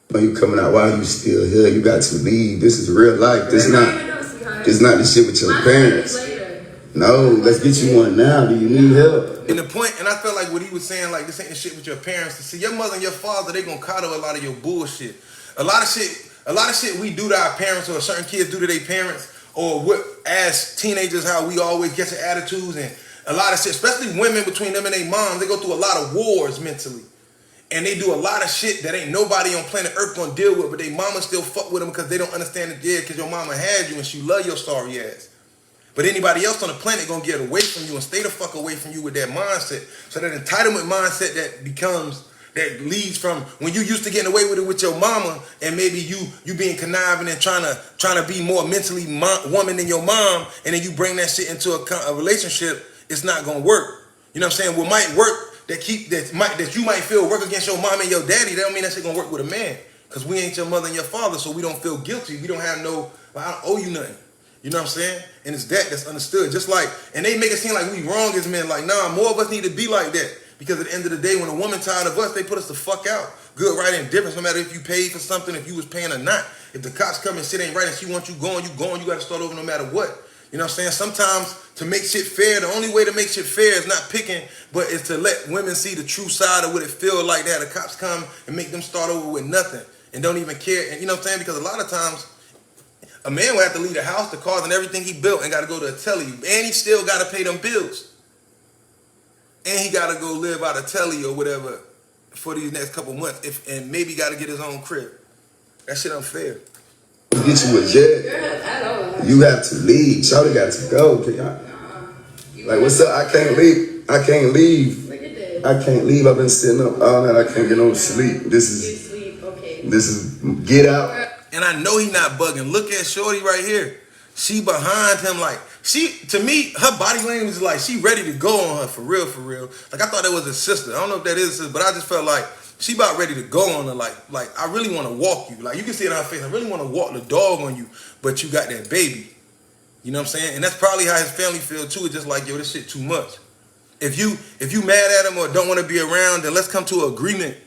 When you coming out while you still here, you got to leave. This is real life. This not the shit with your parents. No, let's get you one now. Do you need help? And the point, and I felt like what he was saying, like, this ain't the shit with your parents. To see your mother and your father, they gonna coddle a lot of your bullshit. A lot of shit we do to our parents, or certain kids do to their parents, or what as teenagers, how we always get to attitudes, and a lot of shit, especially women between them and their moms, they go through a lot of wars mentally. And they do a lot of shit that ain't nobody on planet Earth gonna deal with, but they mama still fuck with them because they don't understand it, because your mama had you and she love your sorry ass. But anybody else on the planet gonna get away from you and stay the fuck away from you with that mindset. So that entitlement mindset that leads from when you used to getting away with it with your mama, and maybe you being conniving and trying to be more mentally woman than your mom, and then you bring that shit into a relationship, it's not gonna work. You know what I'm saying? What might work that you might feel work against your mom and your daddy, that don't mean that shit gonna work with a man. Because we ain't your mother and your father, so we don't feel guilty. We don't have I don't owe you nothing. You know what I'm saying? And it's that's understood. Just like, and they make it seem like we wrong as men. Like, nah, more of us need to be like that. Because at the end of the day, when a woman tired of us, they put us the fuck out. Good, right, and difference, no matter if you paid for something, if you was paying or not. If the cops come and shit ain't right and she wants you gone, you got to start over no matter what. You know what I'm saying? Sometimes to make shit fair, the only way to make shit fair is not picking, but is to let women see the true side of what it feel like to have the cops come and make them start over with nothing and don't even care. And you know what I'm saying? Because a lot of times, a man will have to leave the house, the cars, and everything he built and got to go to a telly. And he still got to pay them bills. And he got to go live out of telly or whatever for these next couple months. And maybe got to get his own crib. That shit unfair. Get you a jet. You have to leave. Shawty got to go. Like, what's up? I can't leave. I can't leave. I've been sitting up all night. I can't get no sleep. This is get out. And I know he not bugging. Look at Shorty right here. She behind him like, to me, her body language is like she ready to go on her, for real, for real. Like, I thought that was his sister. I don't know if that is his sister, but I just felt like she about ready to go on her. Like I really want to walk you. Like, you can see it on her face. I really want to walk the dog on you, but you got that baby. You know what I'm saying? And that's probably how his family feel too. It's just like, yo, this shit too much. If you mad at him or don't want to be around, then let's come to an agreement.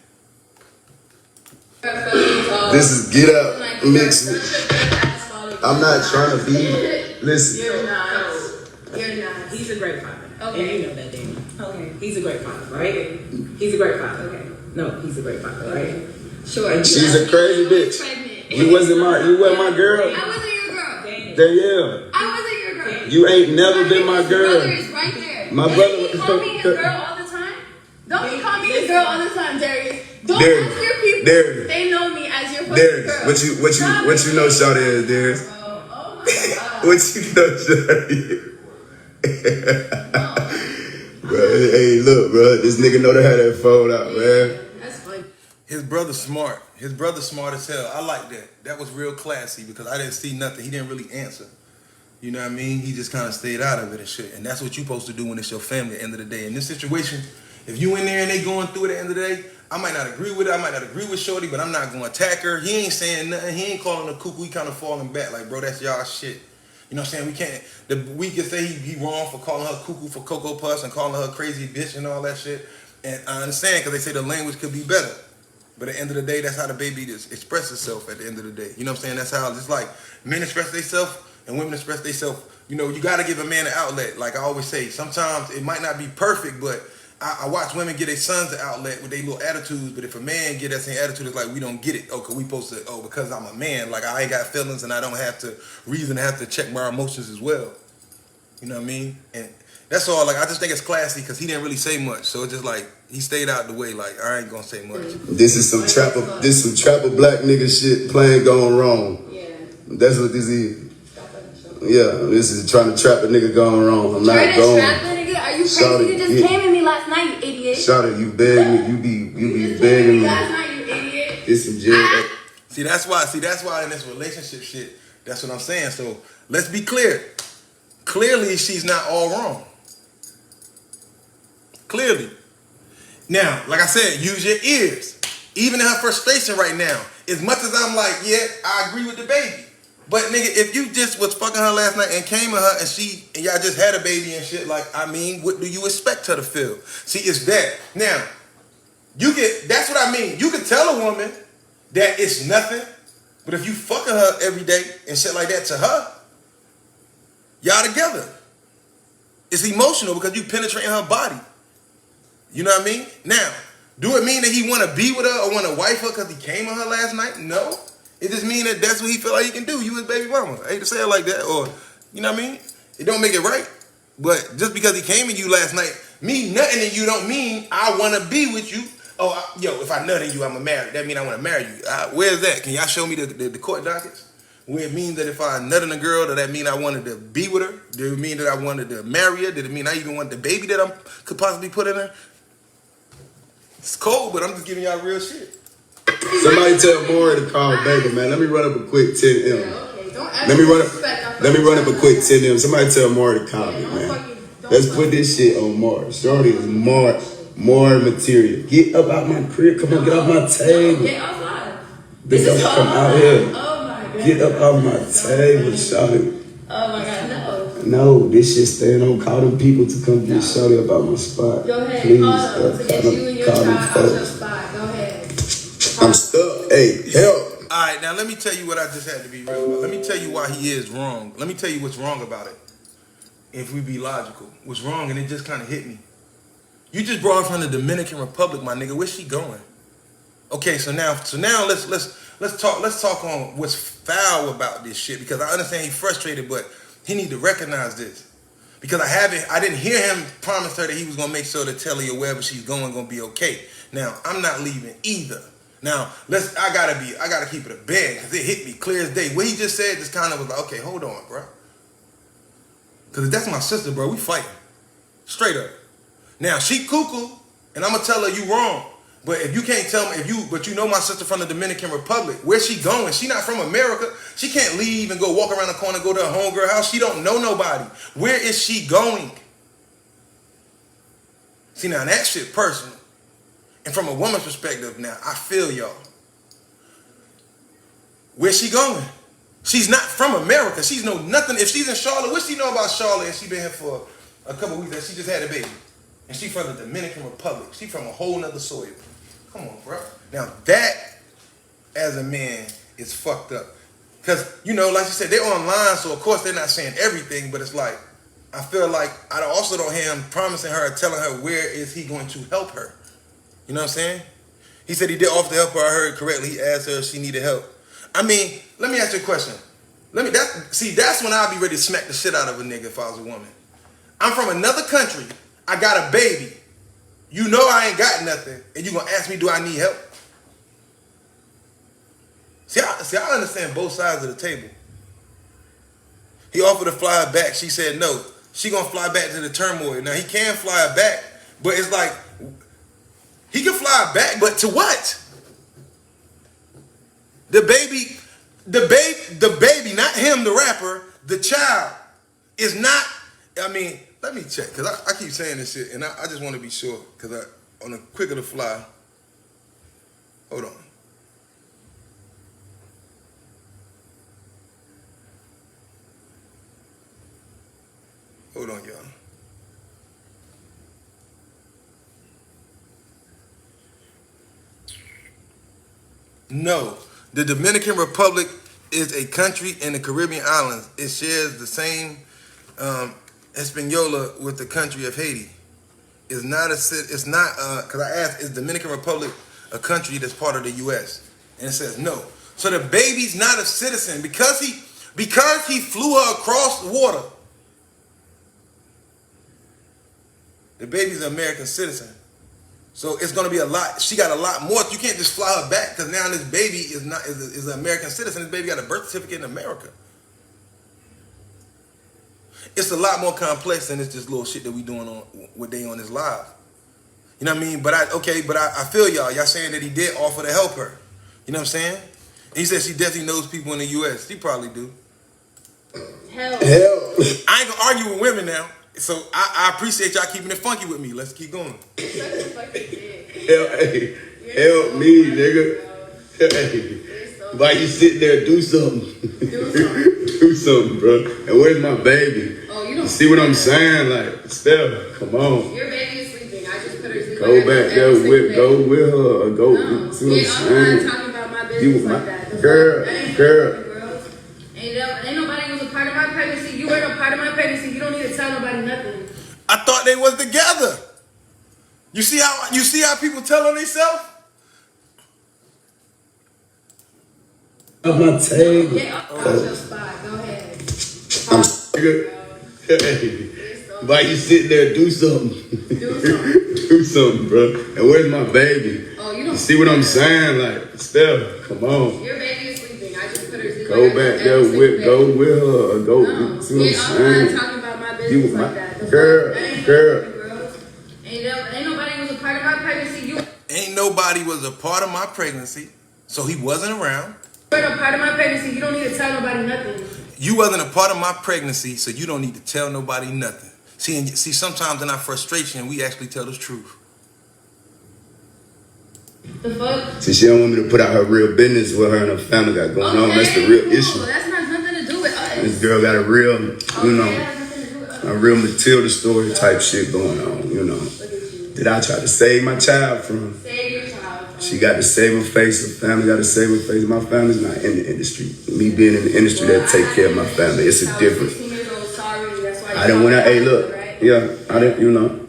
This is get up mixed with. I'm not trying to be. Listen. You're not. He's a great father. Okay. And you know that, Danny. Okay. He's a great father, right? Okay. He's a great father. Okay. No, he's a great father, right? Sure. She's a crazy bitch. You wasn't my girl. I wasn't your girl. Danielle. I wasn't your girl. You ain't never been my girl. Brother is right there. My brother. You call me his girl all the time. Don't you call me his girl all the time, Darius. Don't ask your people. Darius. They know me as your fucking Darius. girl. What you know, Shawty is, Darius? Oh my God. What you know, Shawty? Bro, hey, look, bro. This nigga know to have that phone out, man. That's funny. His brother's smart. His brother's smart as hell. I like that. That was real classy because I didn't see nothing. He didn't really answer. You know what I mean? He just kind of stayed out of it and shit. And that's what you're supposed to do when it's your family at the end of the day. In this situation, if you in there and they going through it at the end of the day, I might not agree with it. I might not agree with Shorty, but I'm not going to attack her. He ain't saying nothing. He ain't calling her cuckoo. He kind of falling back like, bro, that's y'all shit. You know what I'm saying? We can say he wrong for calling her cuckoo for Cocoa Puffs and calling her crazy bitch and all that shit. And I understand because they say the language could be better. But at the end of the day, that's how the baby just expresses itself at the end of the day. You know what I'm saying? That's how, just like men express themselves and women express themselves. You know, you got to give a man an outlet. Like I always say, sometimes it might not be perfect, but I watch women get their sons an outlet with their little attitudes. But if a man get that same attitude, it's like, we don't get it. Oh, because we supposed to, because I'm a man. Like I ain't got feelings and I don't have to check my emotions as well. You know what I mean? And that's all. Like I just think it's classy because he didn't really say much. So it's just like, he stayed out the way. Like I ain't gonna say much. This is some trapper black nigga shit playing going wrong. Yeah. That's what this is. Yeah, this is trying to trap a nigga going wrong. I'm not going. Trap a nigga? Are you crazy? You just came at me last night, you idiot. Shawty, you beg me. You be begging me. Last night, you idiot. It's some jail. See, that's why in this relationship shit, that's what I'm saying. So let's be clear. Clearly, she's not all wrong. Clearly. Now, like I said, use your ears. Even in her frustration right now, as much as I'm like, yeah, I agree with the baby. But nigga, if you just was fucking her last night and came at her and y'all just had a baby and shit, like, I mean, what do you expect her to feel? See, it's that. Now, that's what I mean. You can tell a woman that it's nothing, but if you fucking her every day and shit like that to her, y'all together. It's emotional because you penetrating her body. You know what I mean? Now, do it mean that he want to be with her or want to wife her because he came on her last night? No. It just mean that that's what he feel like he can do. You his baby mama. I hate to say it like that. Or, you know what I mean? It don't make it right. But just because he came in you last night, me nutting in you don't mean I want to be with you. If I nut in you, I'm going to marry. That mean I want to marry you. Where's that? Can y'all show me the court dockets? Where it means that if I nut in a girl, does that mean I wanted to be with her? Did it mean that I wanted to marry her? Did it mean I even want the baby that I could possibly put in her? It's cold, but I'm just giving y'all real shit. Somebody tell Maury to call Baby, man. Let me run up a quick 10M. Let me run up a quick 10M. Somebody tell Maury to call me, man. Let's put this shit on Maury. Shorty is more material. Get up out my crib. Come on, get off my table. Get outside. Bitch, don't come out here. Oh my god. Get up off my table, Shorty. Oh my god, no. No, this shit staying on. Call them people to come get Shorty up out my spot. Go ahead. Please, Call them to get you and your child out your spot. Go ahead. I'm stuck. Hey, help. All right, now let me tell you what I just had to be real about. Let me tell you why he is wrong. Let me tell you what's wrong about it. If we be logical, what's wrong, and it just kind of hit me. You just brought her from the Dominican Republic, my nigga. Where's she going? Okay, so now let's talk on what's foul about this shit, because I understand he's frustrated, but he need to recognize this. Because I didn't hear him promise her that he was gonna make sure to tell her wherever she's going gonna be okay. Now I'm not leaving either. Now I gotta keep it a band because it hit me clear as day. What he just said just kind of was like, okay, hold on, bro. Because if that's my sister, bro, we fighting straight up. Now she cuckoo, and I'm gonna tell her you wrong. But if you can't tell me, but you know my sister from the Dominican Republic, where's she going? She not from America. She can't leave and go walk around the corner, go to her homegirl house. She don't know nobody. Where is she going? See, now that shit personal. And from a woman's perspective, now I feel y'all. Where's she going? She's not from America. She's know nothing. If she's in Charlotte, what she know about Charlotte? And she been here for a couple weeks and she just had a baby. And she from the Dominican Republic. She from a whole nother soil. Come on, bro. Now that, as a man, is fucked up. Because, you know, like you said, they're online, so of course they're not saying everything, but it's like, I feel like I also don't hear him promising her or telling her where is he going to help her. You know what I'm saying? He said he did offer to help her. I heard correctly. He asked her if she needed help. I mean, let me ask you a question. That's when I'll be ready to smack the shit out of a nigga if I was a woman. I'm from another country. I got a baby. You know I ain't got nothing, and you gonna ask me, do I need help? See, I understand both sides of the table. He offered to fly her back. She said no. She gonna fly back to the turmoil. Now he can fly her back, but it's like he can fly her back, but to what? The baby, not him, the rapper, the child is not. I mean, let me check because I keep saying this shit, and I just want to be sure because on a quick of the fly. Hold on. Hold on, y'all. No, the Dominican Republic is a country in the Caribbean islands. It shares the same Hispaniola with the country of Haiti. It's not because I asked, is Dominican Republic a country that's part of the U.S.? And it says no. So the baby's not a citizen because he flew her across the water. The baby's an American citizen. So it's gonna be a lot. She got a lot more. You can't just fly her back because now this baby is an American citizen. This baby got a birth certificate in America. It's a lot more complex than it's just little shit that we doing on what they on this live. You know what I mean? But I feel y'all. Y'all saying that he did offer to help her. You know what I'm saying? And he said she definitely knows people in the U.S. She probably do. Hell. I ain't gonna argue with women now. So I appreciate y'all keeping it funky with me. Let's keep going. Help me, nigga. Hey, why you sitting there? Do something. Do something, bro. And where's my baby? Oh, you don't see what I'm saying? Like, Steph, come on. Your baby is sleeping. I just put her to go back there with her. Go. No. See what I'm saying? I'm not talking about my business like that. Girl. Ain't nobody was a part of my pregnancy. You weren't a part of my pregnancy. You don't need to tell nobody nothing. I thought they was together. You see how people tell on themselves? I'm not saying. Yeah, off your spot. Go ahead. Hey, why you sitting there? Do something. Do something, bro. And where's my baby? Oh, you see what I'm saying? Like, Steph, come on. Your baby is sleeping. I just put her to go back there with her. Go. No. See what I'm saying? I'm not talking about my business like that. Girl. Ain't nobody was a part of my pregnancy. Ain't nobody was a part of my pregnancy, so he wasn't around. You weren't a part of my pregnancy. You don't need to tell nobody nothing. You wasn't a part of my pregnancy, so you don't need to tell nobody nothing. See, sometimes in our frustration, we actually tell the truth. The fuck? See, she don't want me to put out her real business, what her and her family got going on. That's the real issue. That's not nothing to do with us. This girl got a real, a real Matilda story type shit going on, Did I try to save my child from? Save your child. She got to save her face. Her family got to save her face. My family's not in the industry. Me being in the industry, that take care of my family. It's a difference. I didn't want to. Hey, look. Right? Yeah, I didn't.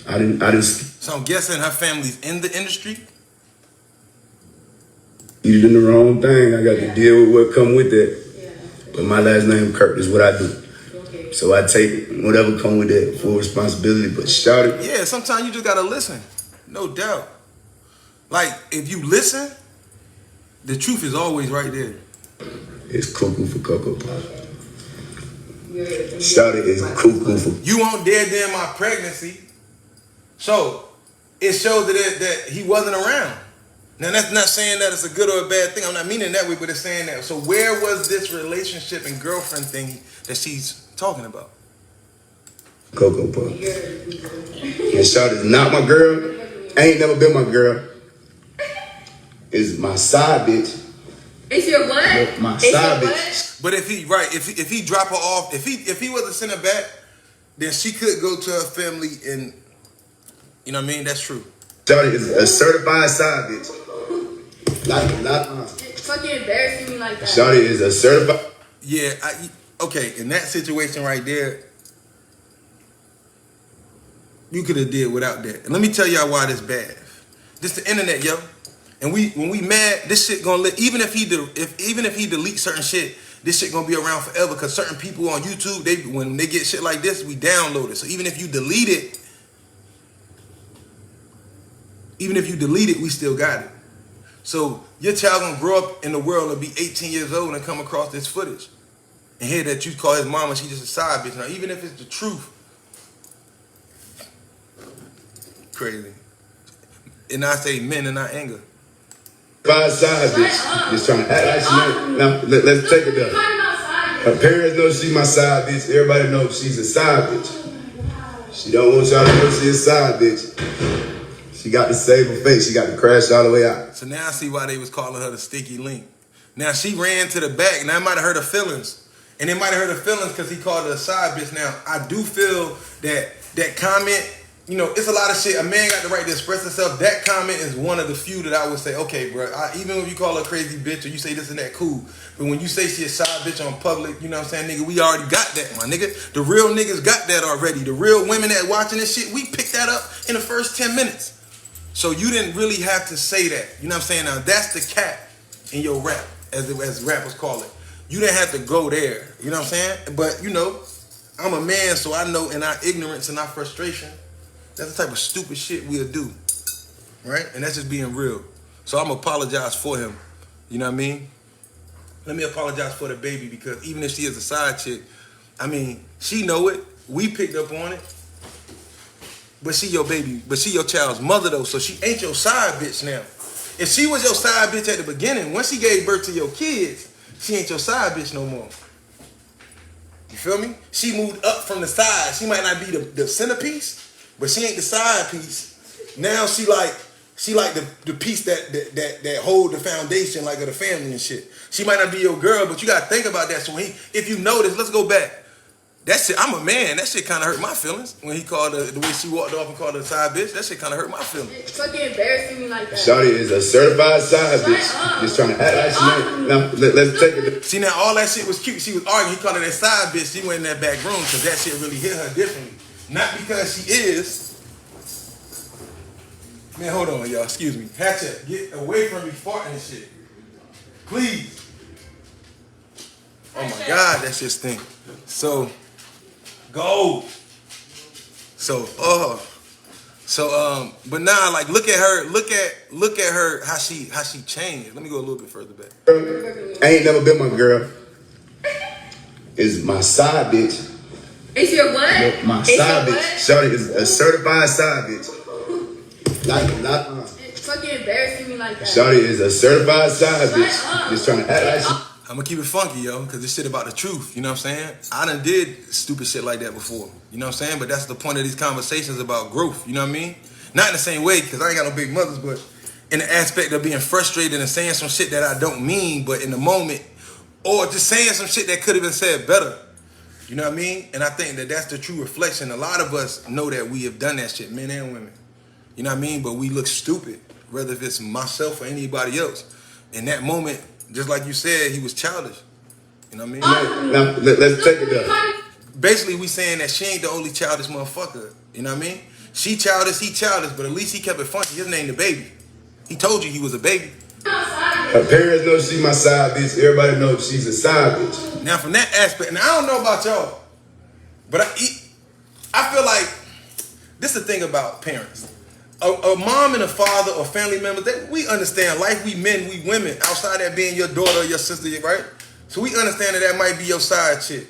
I didn't. So I'm guessing her family's in the industry. You did the wrong thing. I got to deal with what come with that. Yeah. But my last name Kirk is what I do. Okay. So I take whatever come with that full responsibility. But shout it. Yeah, sometimes you just gotta listen. No doubt. Like if you listen, the truth is always right there. It's cuckoo for Cocoa Pop. Shout it is cuckoo for. You won't dare damn my pregnancy. So it shows that he wasn't around. Now that's not saying that it's a good or a bad thing. I'm not meaning that way, but it's saying that. So where was this relationship and girlfriend thing that she's talking about? Cocoa Puff. And shout is not my girl. Ain't never been my girl. Is my side bitch. It's your what? My side bitch. But if he drop her off, if he was to send her back, then she could go to her family and, you know what I mean? That's true. Shawty is a certified side bitch. It's fucking embarrassing me like that. Shawty is a certified. Yeah, okay, in that situation right there, you could have did without that. And let me tell y'all why this bad. This the internet, yo. And when we mad, this shit gonna live. Even if he deletes certain shit, this shit gonna be around forever. Cause certain people on YouTube, when they get shit like this, we download it. So even if you delete it, we still got it. So your child gonna grow up in the world and be 18 years old and come across this footage and hear that you call his mama, she just a side bitch. Now, even if it's the truth, crazy. And I say men and not anger. Five side bitch. Just trying to act like she know. Now, let's take it there. Her parents know she's my side bitch. Everybody knows she's a side bitch. She don't want y'all to know she's a side bitch. She got to save her face. She got to crash all the way out. So now I see why they was calling her the sticky link. Now she ran to the back, and that might have hurt her feelings. And it might have hurt her feelings because he called her a side bitch. Now, I do feel that comment, you know, it's a lot of shit. A man got the right to express himself. That comment is one of the few that I would say, okay, bro, even if you call her a crazy bitch or you say this and that, cool. But when you say she a side bitch on public, you know what I'm saying, nigga, we already got that, my nigga. The real niggas got that already. The real women that watching this shit, we picked that up in the first 10 minutes. So you didn't really have to say that. You know what I'm saying? Now, that's the cap in your rap, as rappers call it. You didn't have to go there. You know what I'm saying? But, you know, I'm a man, so I know in our ignorance and our frustration, that's the type of stupid shit we'll do. Right? And that's just being real. So I'm going to apologize for him. You know what I mean? Let me apologize for the baby, because even if she is a side chick, I mean, she know it. We picked up on it. But she your baby. But she your child's mother, though, so she ain't your side bitch now. If she was your side bitch at the beginning, once she gave birth to your kids, she ain't your side bitch no more. You feel me? She moved up from the side. She might not be the centerpiece, but she ain't the side piece. Now she like the piece that hold the foundation, like, of the family and shit. She might not be your girl, but you gotta think about that. So if you notice, let's go back. That shit, I'm a man. That shit kind of hurt my feelings when he called her, the way she walked off and called her a side bitch. That shit kind of hurt my feelings. It's fucking embarrassing me like that. Shawty is a certified side bitch. Just trying to act like she know. Now, let's take it. See, now all that shit was cute. She was arguing. He called her that side bitch. She went in that back room because that shit really hit her differently. Not because she is. Man, hold on, y'all. Excuse me. Hatchet, get away from me farting and shit. Please. Oh my God, that shit stink. So, go. But now, like, look at her, how she changed. Let me go a little bit further back. I ain't never been my girl. Is my side bitch. It's your what? My side bitch. Shawty is a certified side bitch. It's fucking embarrassing me like that. Shawty is a certified side bitch. Just trying to act like she. I'm gonna keep it funky, yo, because this shit about the truth, you know what I'm saying? I done did stupid shit like that before, you know what I'm saying? But that's the point of these conversations about growth, you know what I mean? Not in the same way, because I ain't got no big mothers, but in the aspect of being frustrated and saying some shit that I don't mean, but in the moment, or just saying some shit that could have been said better, you know what I mean? And I think that that's the true reflection. A lot of us know that we have done that shit, men and women, you know what I mean? But we look stupid, whether if it's myself or anybody else. In that moment, just like you said, he was childish. You know what I mean? Now, let's take it there. Basically, we saying that she ain't the only childish motherfucker. You know what I mean? She childish, he childish, but at least he kept it funky. His name the baby. He told you he was a baby. Her parents know she's my side bitch. Everybody knows she's a side bitch. Now, from that aspect, and I don't know about y'all, but I feel like this is the thing about parents. A mom and a father or family members, we understand life. We men, we women. Outside that being your daughter or your sister, right? So we understand that might be your side chick.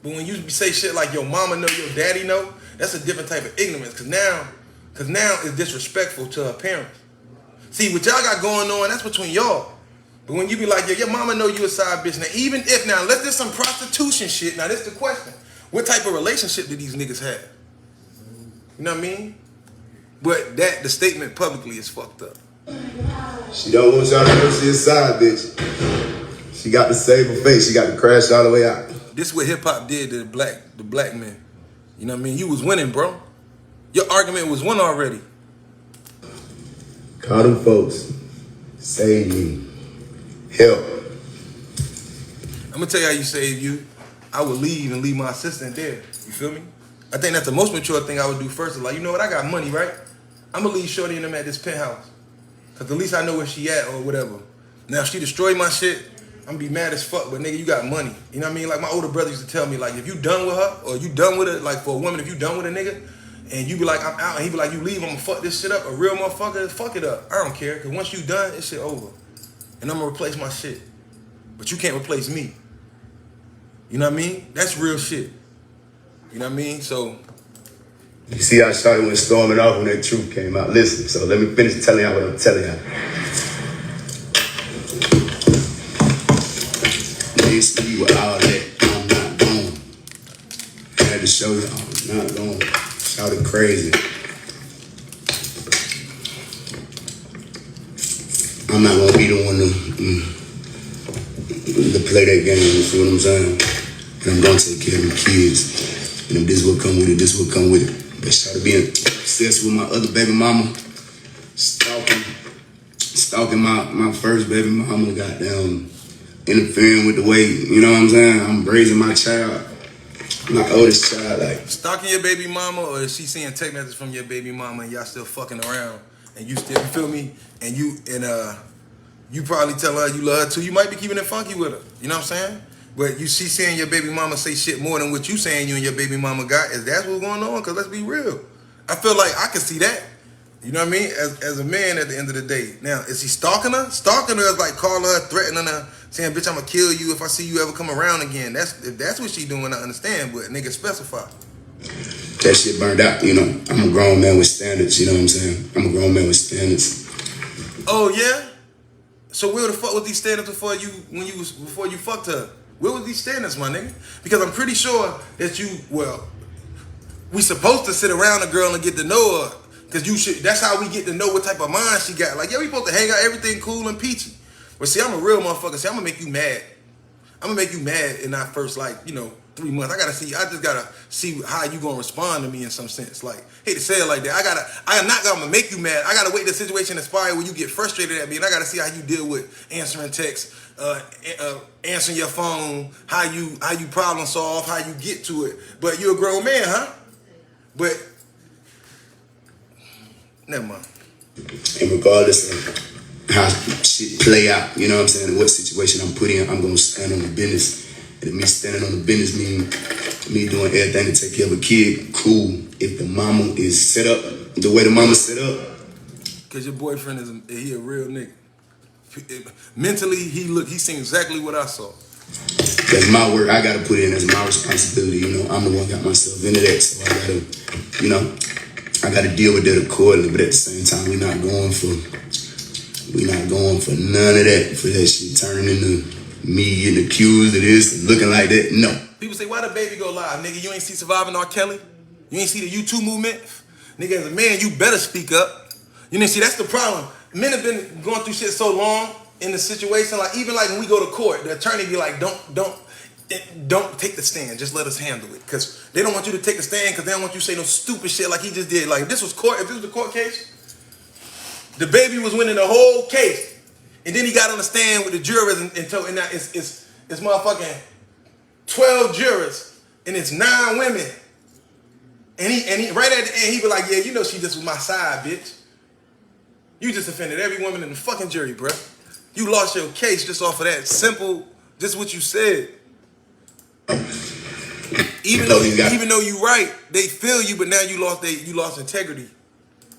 But when you say shit like your mama know, your daddy know, that's a different type of ignorance. Cause now it's disrespectful to her parents. See, what y'all got going on, that's between y'all. But when you be like, your mama know you a side bitch. Now, let's do some prostitution shit. Now, this the question. What type of relationship do these niggas have? You know what I mean? But the statement publicly is fucked up. She don't want y'all to know she a side bitch. She got to save her face. She got to crash all the way out. This is what hip hop did to the black men. You know what I mean? You was winning, bro. Your argument was won already. Call them folks. Save me. Help. I'm gonna tell you how you save you. I would leave and leave my assistant there. You feel me? I think that's the most mature thing I would do first. Is like, you know what? I got money, right? I'm gonna leave Shorty and them at this penthouse. Cause at least I know where she at or whatever. Now if she destroy my shit, I'm gonna be mad as fuck, but nigga, you got money. You know what I mean? Like my older brother used to tell me, like, if you done with her, or you done with it, like for a woman, if you done with a nigga, and you be like, I'm out, and he be like, you leave, I'm gonna fuck this shit up. A real motherfucker, fuck it up. I don't care, cause once you done, it's shit over. And I'm gonna replace my shit. But you can't replace me. You know what I mean? That's real shit. You know what I mean? So you see how Shawty went storming off when that truth came out. Listen, so let me finish telling y'all what I'm telling y'all. see with all that, I'm not going. I had to show y'all, I'm not going. Shouted crazy. I'm not gonna be the one to play that game, you feel what I'm saying? And I'm gonna take care of the kids. And if this will come with it, this will come with it. But shout out being obsessed with my other baby mama, stalking my first baby mama, goddamn, interfering with the way, you know what I'm saying? I'm raising my child, my oldest child, like. Stalking your baby mama, or is she seeing text messages from your baby mama and y'all still fucking around and you still, you feel me? And you probably tell her you love her too. You might be keeping it funky with her, you know what I'm saying? But she seeing your baby mama say shit more than what you saying you and your baby mama got. Is that what's going on? Because let's be real. I feel like I can see that. You know what I mean? As a man at the end of the day. Now, is he stalking her? Stalking her is like calling her, threatening her, saying, bitch, I'm going to kill you if I see you ever come around again. If that's what she doing, I understand. But nigga, specify. That shit burned out, you know. I'm a grown man with standards, you know what I'm saying? I'm a grown man with standards. Oh, yeah? So where the fuck was these standards before you fucked her? Where was these standards, my nigga? Because I'm pretty sure that we supposed to sit around a girl and get to know her. Because that's how we get to know what type of mind she got. Like, yeah, we supposed to hang out, everything cool and peachy. But see, I'm a real motherfucker. See, I'm going to make you mad. I'm going to make you mad in our first, 3 months. I just got to see how you going to respond to me in some sense. Like, hate to say it like that. I am not going to make you mad. I got to wait the situation inspire where you get frustrated at me. And I got to see how you deal with answering texts, answering your phone, how you problem solve, how you get to it. But you're a grown man, huh? But never mind. And regardless of how shit play out, you know what I'm saying, what situation I'm put in, I'm gonna stand on the business. And me standing on the business mean me doing everything to take care of a kid. Cool. If the mama is set up the way the mama's set up. Cause your boyfriend he a real nigga. Mentally, he seen exactly what I saw. That's my work. I gotta put in as my responsibility. You know, I'm the one got myself into that, so I gotta, you know, I gotta deal with that accordingly. But at the same time, we not going for none of that. For that shit turning into me getting accused of this and looking like that. No. People say, why the baby go live, nigga? You ain't see Surviving R. Kelly? You ain't see the YouTube movement? Nigga, as a man, you better speak up. You didn't see, that's the problem. Men have been going through shit so long in the situation, like even like when we go to court, the attorney be like, don't take the stand, just let us handle it. Because they don't want you to take the stand because they don't want you to say no stupid shit like he just did. Like if this was a court case, the baby was winning the whole case. And then he got on the stand with the jurors and told, and now it's motherfucking 12 jurors and it's 9 women. And he right at the end, he be like, yeah, you know she just was my side, bitch. You just offended every woman in the fucking jury, bro. You lost your case just off of that simple, just what you said. Even though you right, they feel you, but now you lost integrity.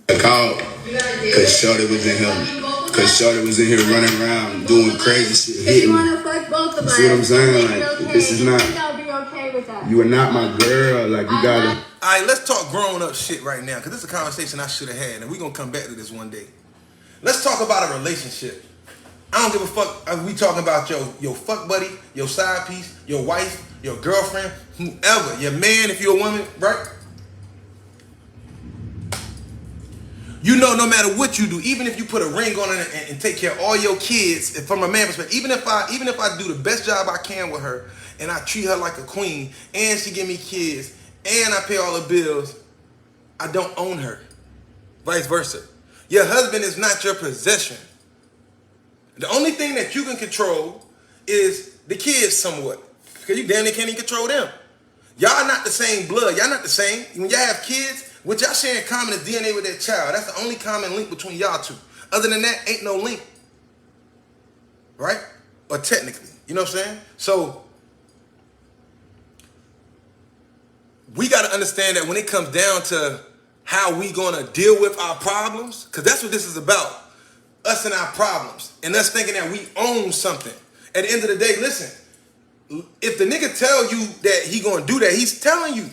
I called because Shorty was in here. Because Shorty was in here running around doing crazy shit. If you want to fuck both of us, see what I'm saying? Like, this is not. I'll be okay with that. You are not my girl. Like, you gotta. All right, let's talk grown up shit right now, because this is a conversation I should have had, and we're going to come back to this one day. Let's talk about a relationship. I don't give a fuck. We talking about your fuck buddy, your side piece, your wife, your girlfriend, whoever, your man, if you're a woman, right? You know, no matter what you do, even if you put a ring on it and take care of all your kids, from a man perspective, even if I do the best job I can with her and I treat her like a queen and she give me kids and I pay all the bills, I don't own her. Vice versa. Your husband is not your possession. The only thing that you can control is the kids somewhat, because you damn near can't even control them. Y'all not the same blood. Y'all not the same. When y'all have kids, what y'all share in common is DNA with that child. That's the only common link between y'all two. Other than that, ain't no link. Right? Or technically. You know what I'm saying? So, we got to understand that when it comes down to how we going to deal with our problems, because that's what this is about. Us and our problems. And us thinking that we own something. At the end of the day, listen. If the nigga tell you that he going to do that, he's telling you.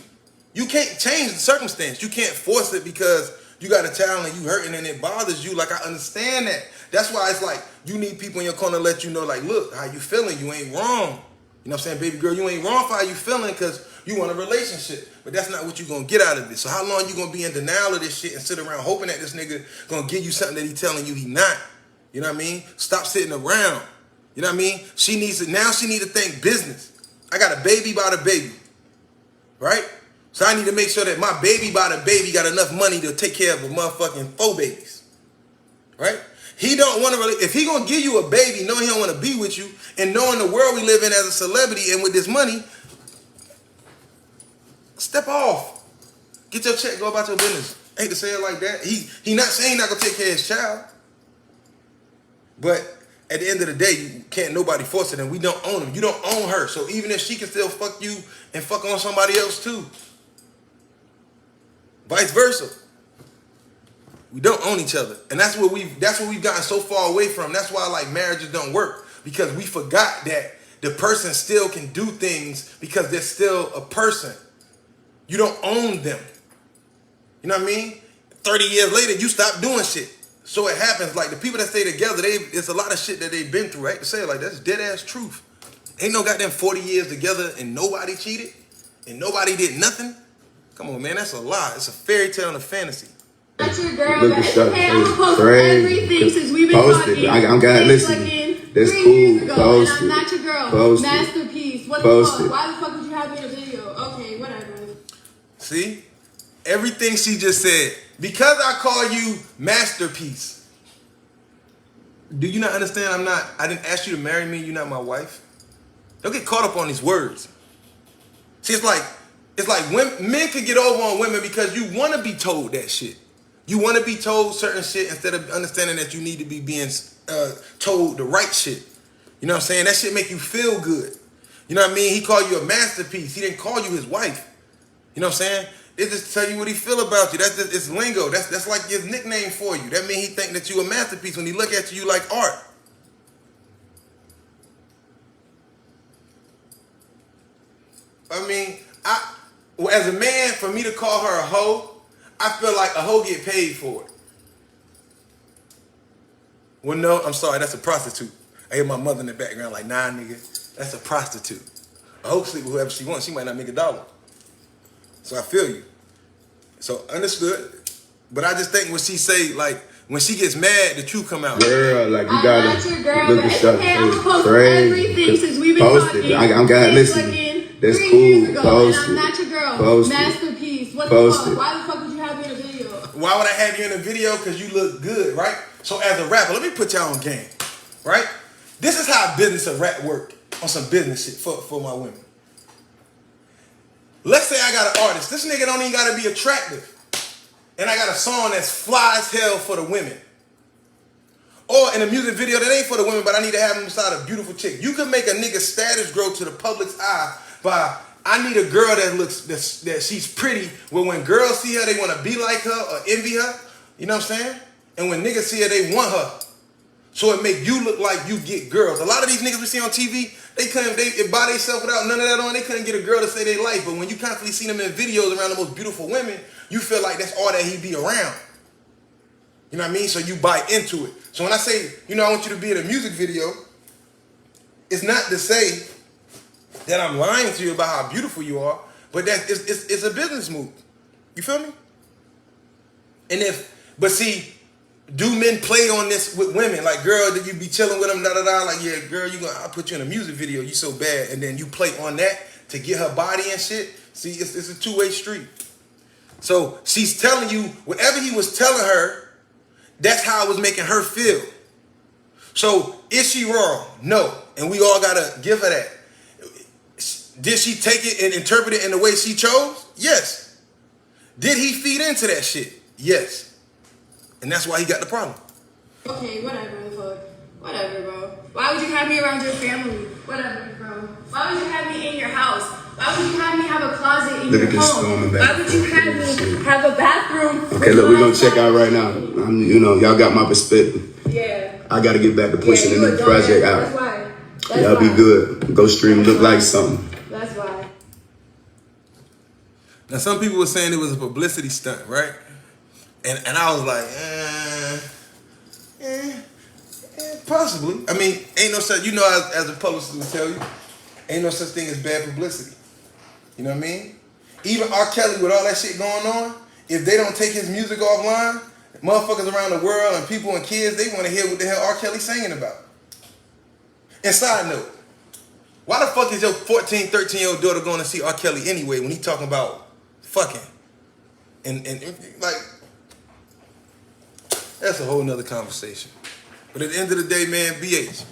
You can't change the circumstance. You can't force it because you got a child and you hurting and it bothers you. Like, I understand that. That's why it's like you need people in your corner to let you know, like, look, how you feeling? You ain't wrong. You know what I'm saying? Baby girl, you ain't wrong for how you feeling because you want a relationship. But that's not what you gonna get out of it. So how long you gonna be in denial of this shit and sit around hoping that this nigga gonna give you something that he telling you he not? You know what I mean? Stop sitting around. You know what I mean? She needs to think business. I got a baby by the baby. Right? So I need to make sure that my baby by the baby got enough money to take care of a motherfucking 4 babies. Right? He don't want to really, if he gonna give you a baby, knowing he don't want to be with you, and knowing the world we live in as a celebrity and with this money, step off. Get your check, go about your business. I hate to say it like that. He not saying he not gonna take care of his child. But at the end of the day, you can't nobody force it, and we don't own him. You don't own her. So even if she can still fuck you and fuck on somebody else too. Vice versa. We don't own each other. And that's what we've gotten so far away from. That's why like marriages don't work. Because we forgot that the person still can do things because they're still a person. You don't own them. You know what I mean? 30 years later, you stop doing shit. So it happens, like the people that stay together, it's a lot of shit that they've been through. I hate to say it like that's dead ass truth. Ain't no goddamn 40 years together and nobody cheated and nobody did nothing. Come on, man, that's a lie. It's a fairy tale and a fantasy. That's your girl, but hey, I'm gonna post everything since we've been talking. I'm glad, listen. That's cool. Post it. And I'm not your girl. Post Masterpiece. What the fuck? Why the fuck would you have me in a video? Okay, whatever. See? Everything she just said. Because I call you Masterpiece. Do you not understand I didn't ask you to marry me, you're not my wife? Don't get caught up on these words. See, it's like men could get over on women because you want to be told that shit. You want to be told certain shit instead of understanding that you need to be being told the right shit. You know what I'm saying? That shit make you feel good. You know what I mean? He called you a masterpiece. He didn't call you his wife. You know what I'm saying? It just tell you what he feel about you. That's just, it's lingo. That's like his nickname for you. That means he think that you a masterpiece. When he look at you, you like art. I mean, as a man, for me to call her a hoe, I feel like a hoe get paid for it. Well, no, I'm sorry, that's a prostitute. I hear my mother in the background like, nah, nigga, that's a prostitute. A hoe sleep with whoever she wants. She might not make $1. So I feel you. So understood. But I just think when she say, like, when she gets mad, the truth come out. Girl, like you gotta I'm not your girl, look but at stuff. hey, I'm gonna post everything since we've been talking. I'm glad, listen. That's cool. Post it. And I'm not your girl. Post Masterpiece. What Post the fuck? it. Why the fuck would you have me in a video? Why would I have you in a video? Because you look good, right? So as a rapper, let me put y'all on game, right? This is how business of rap work on some business shit for my women. Let's say I got an artist. This nigga don't even gotta be attractive. And I got a song that's fly as hell for the women. Or in a music video that ain't for the women, but I need to have him beside a beautiful chick. You can make a nigga's status grow to the public's eye by, I need a girl that looks, that she's pretty, where when girls see her, they want to be like her or envy her. You know what I'm saying? And when niggas see her, they want her. So it make you look like you get girls. A lot of these niggas we see on TV, they by themselves without none of that on, they couldn't get a girl to say they like. But when you constantly see them in videos around the most beautiful women, you feel like that's all that he be around. You know what I mean? So you buy into it. So when I say, you know, I want you to be in a music video, it's not to say that I'm lying to you about how beautiful you are, but that it's a business move. You feel me? But see, do men play on this with women? Like, girl, did you be chilling with them, da-da-da? Like, yeah, girl, I'll put you in a music video, you so bad. And then you play on that to get her body and shit. See, it's a two-way street. So she's telling you, whatever he was telling her, that's how it was making her feel. So is she wrong? No. And we all gotta give her that. Did she take it and interpret it in the way she chose? Yes. Did he feed into that shit? Yes. And that's why he got the problem. Okay, whatever the fuck. Whatever, bro. Why would you have me around your family? Whatever, bro. Why would you have me in your house? Why would you have me have a closet in your home? Why would you have me have a bathroom? Okay, look, we're gonna check out right now. Y'all got my perspective. Yeah. I gotta get back to pushing the new project out. That's why. Y'all be good. Go stream Look Like Something. That's why. Now some people were saying it was a publicity stunt, right? And I was like, possibly. I mean, ain't no such, you know, as a publicist will tell you, ain't no such thing as bad publicity. You know what I mean? Even R. Kelly with all that shit going on, if they don't take his music offline, motherfuckers around the world and people and kids, they want to hear what the hell R. Kelly's singing about. And side note, why the fuck is your 14, 13-year-old daughter going to see R. Kelly anyway when he talking about fucking? And like, that's a whole nother conversation. But at the end of the day, man, BH,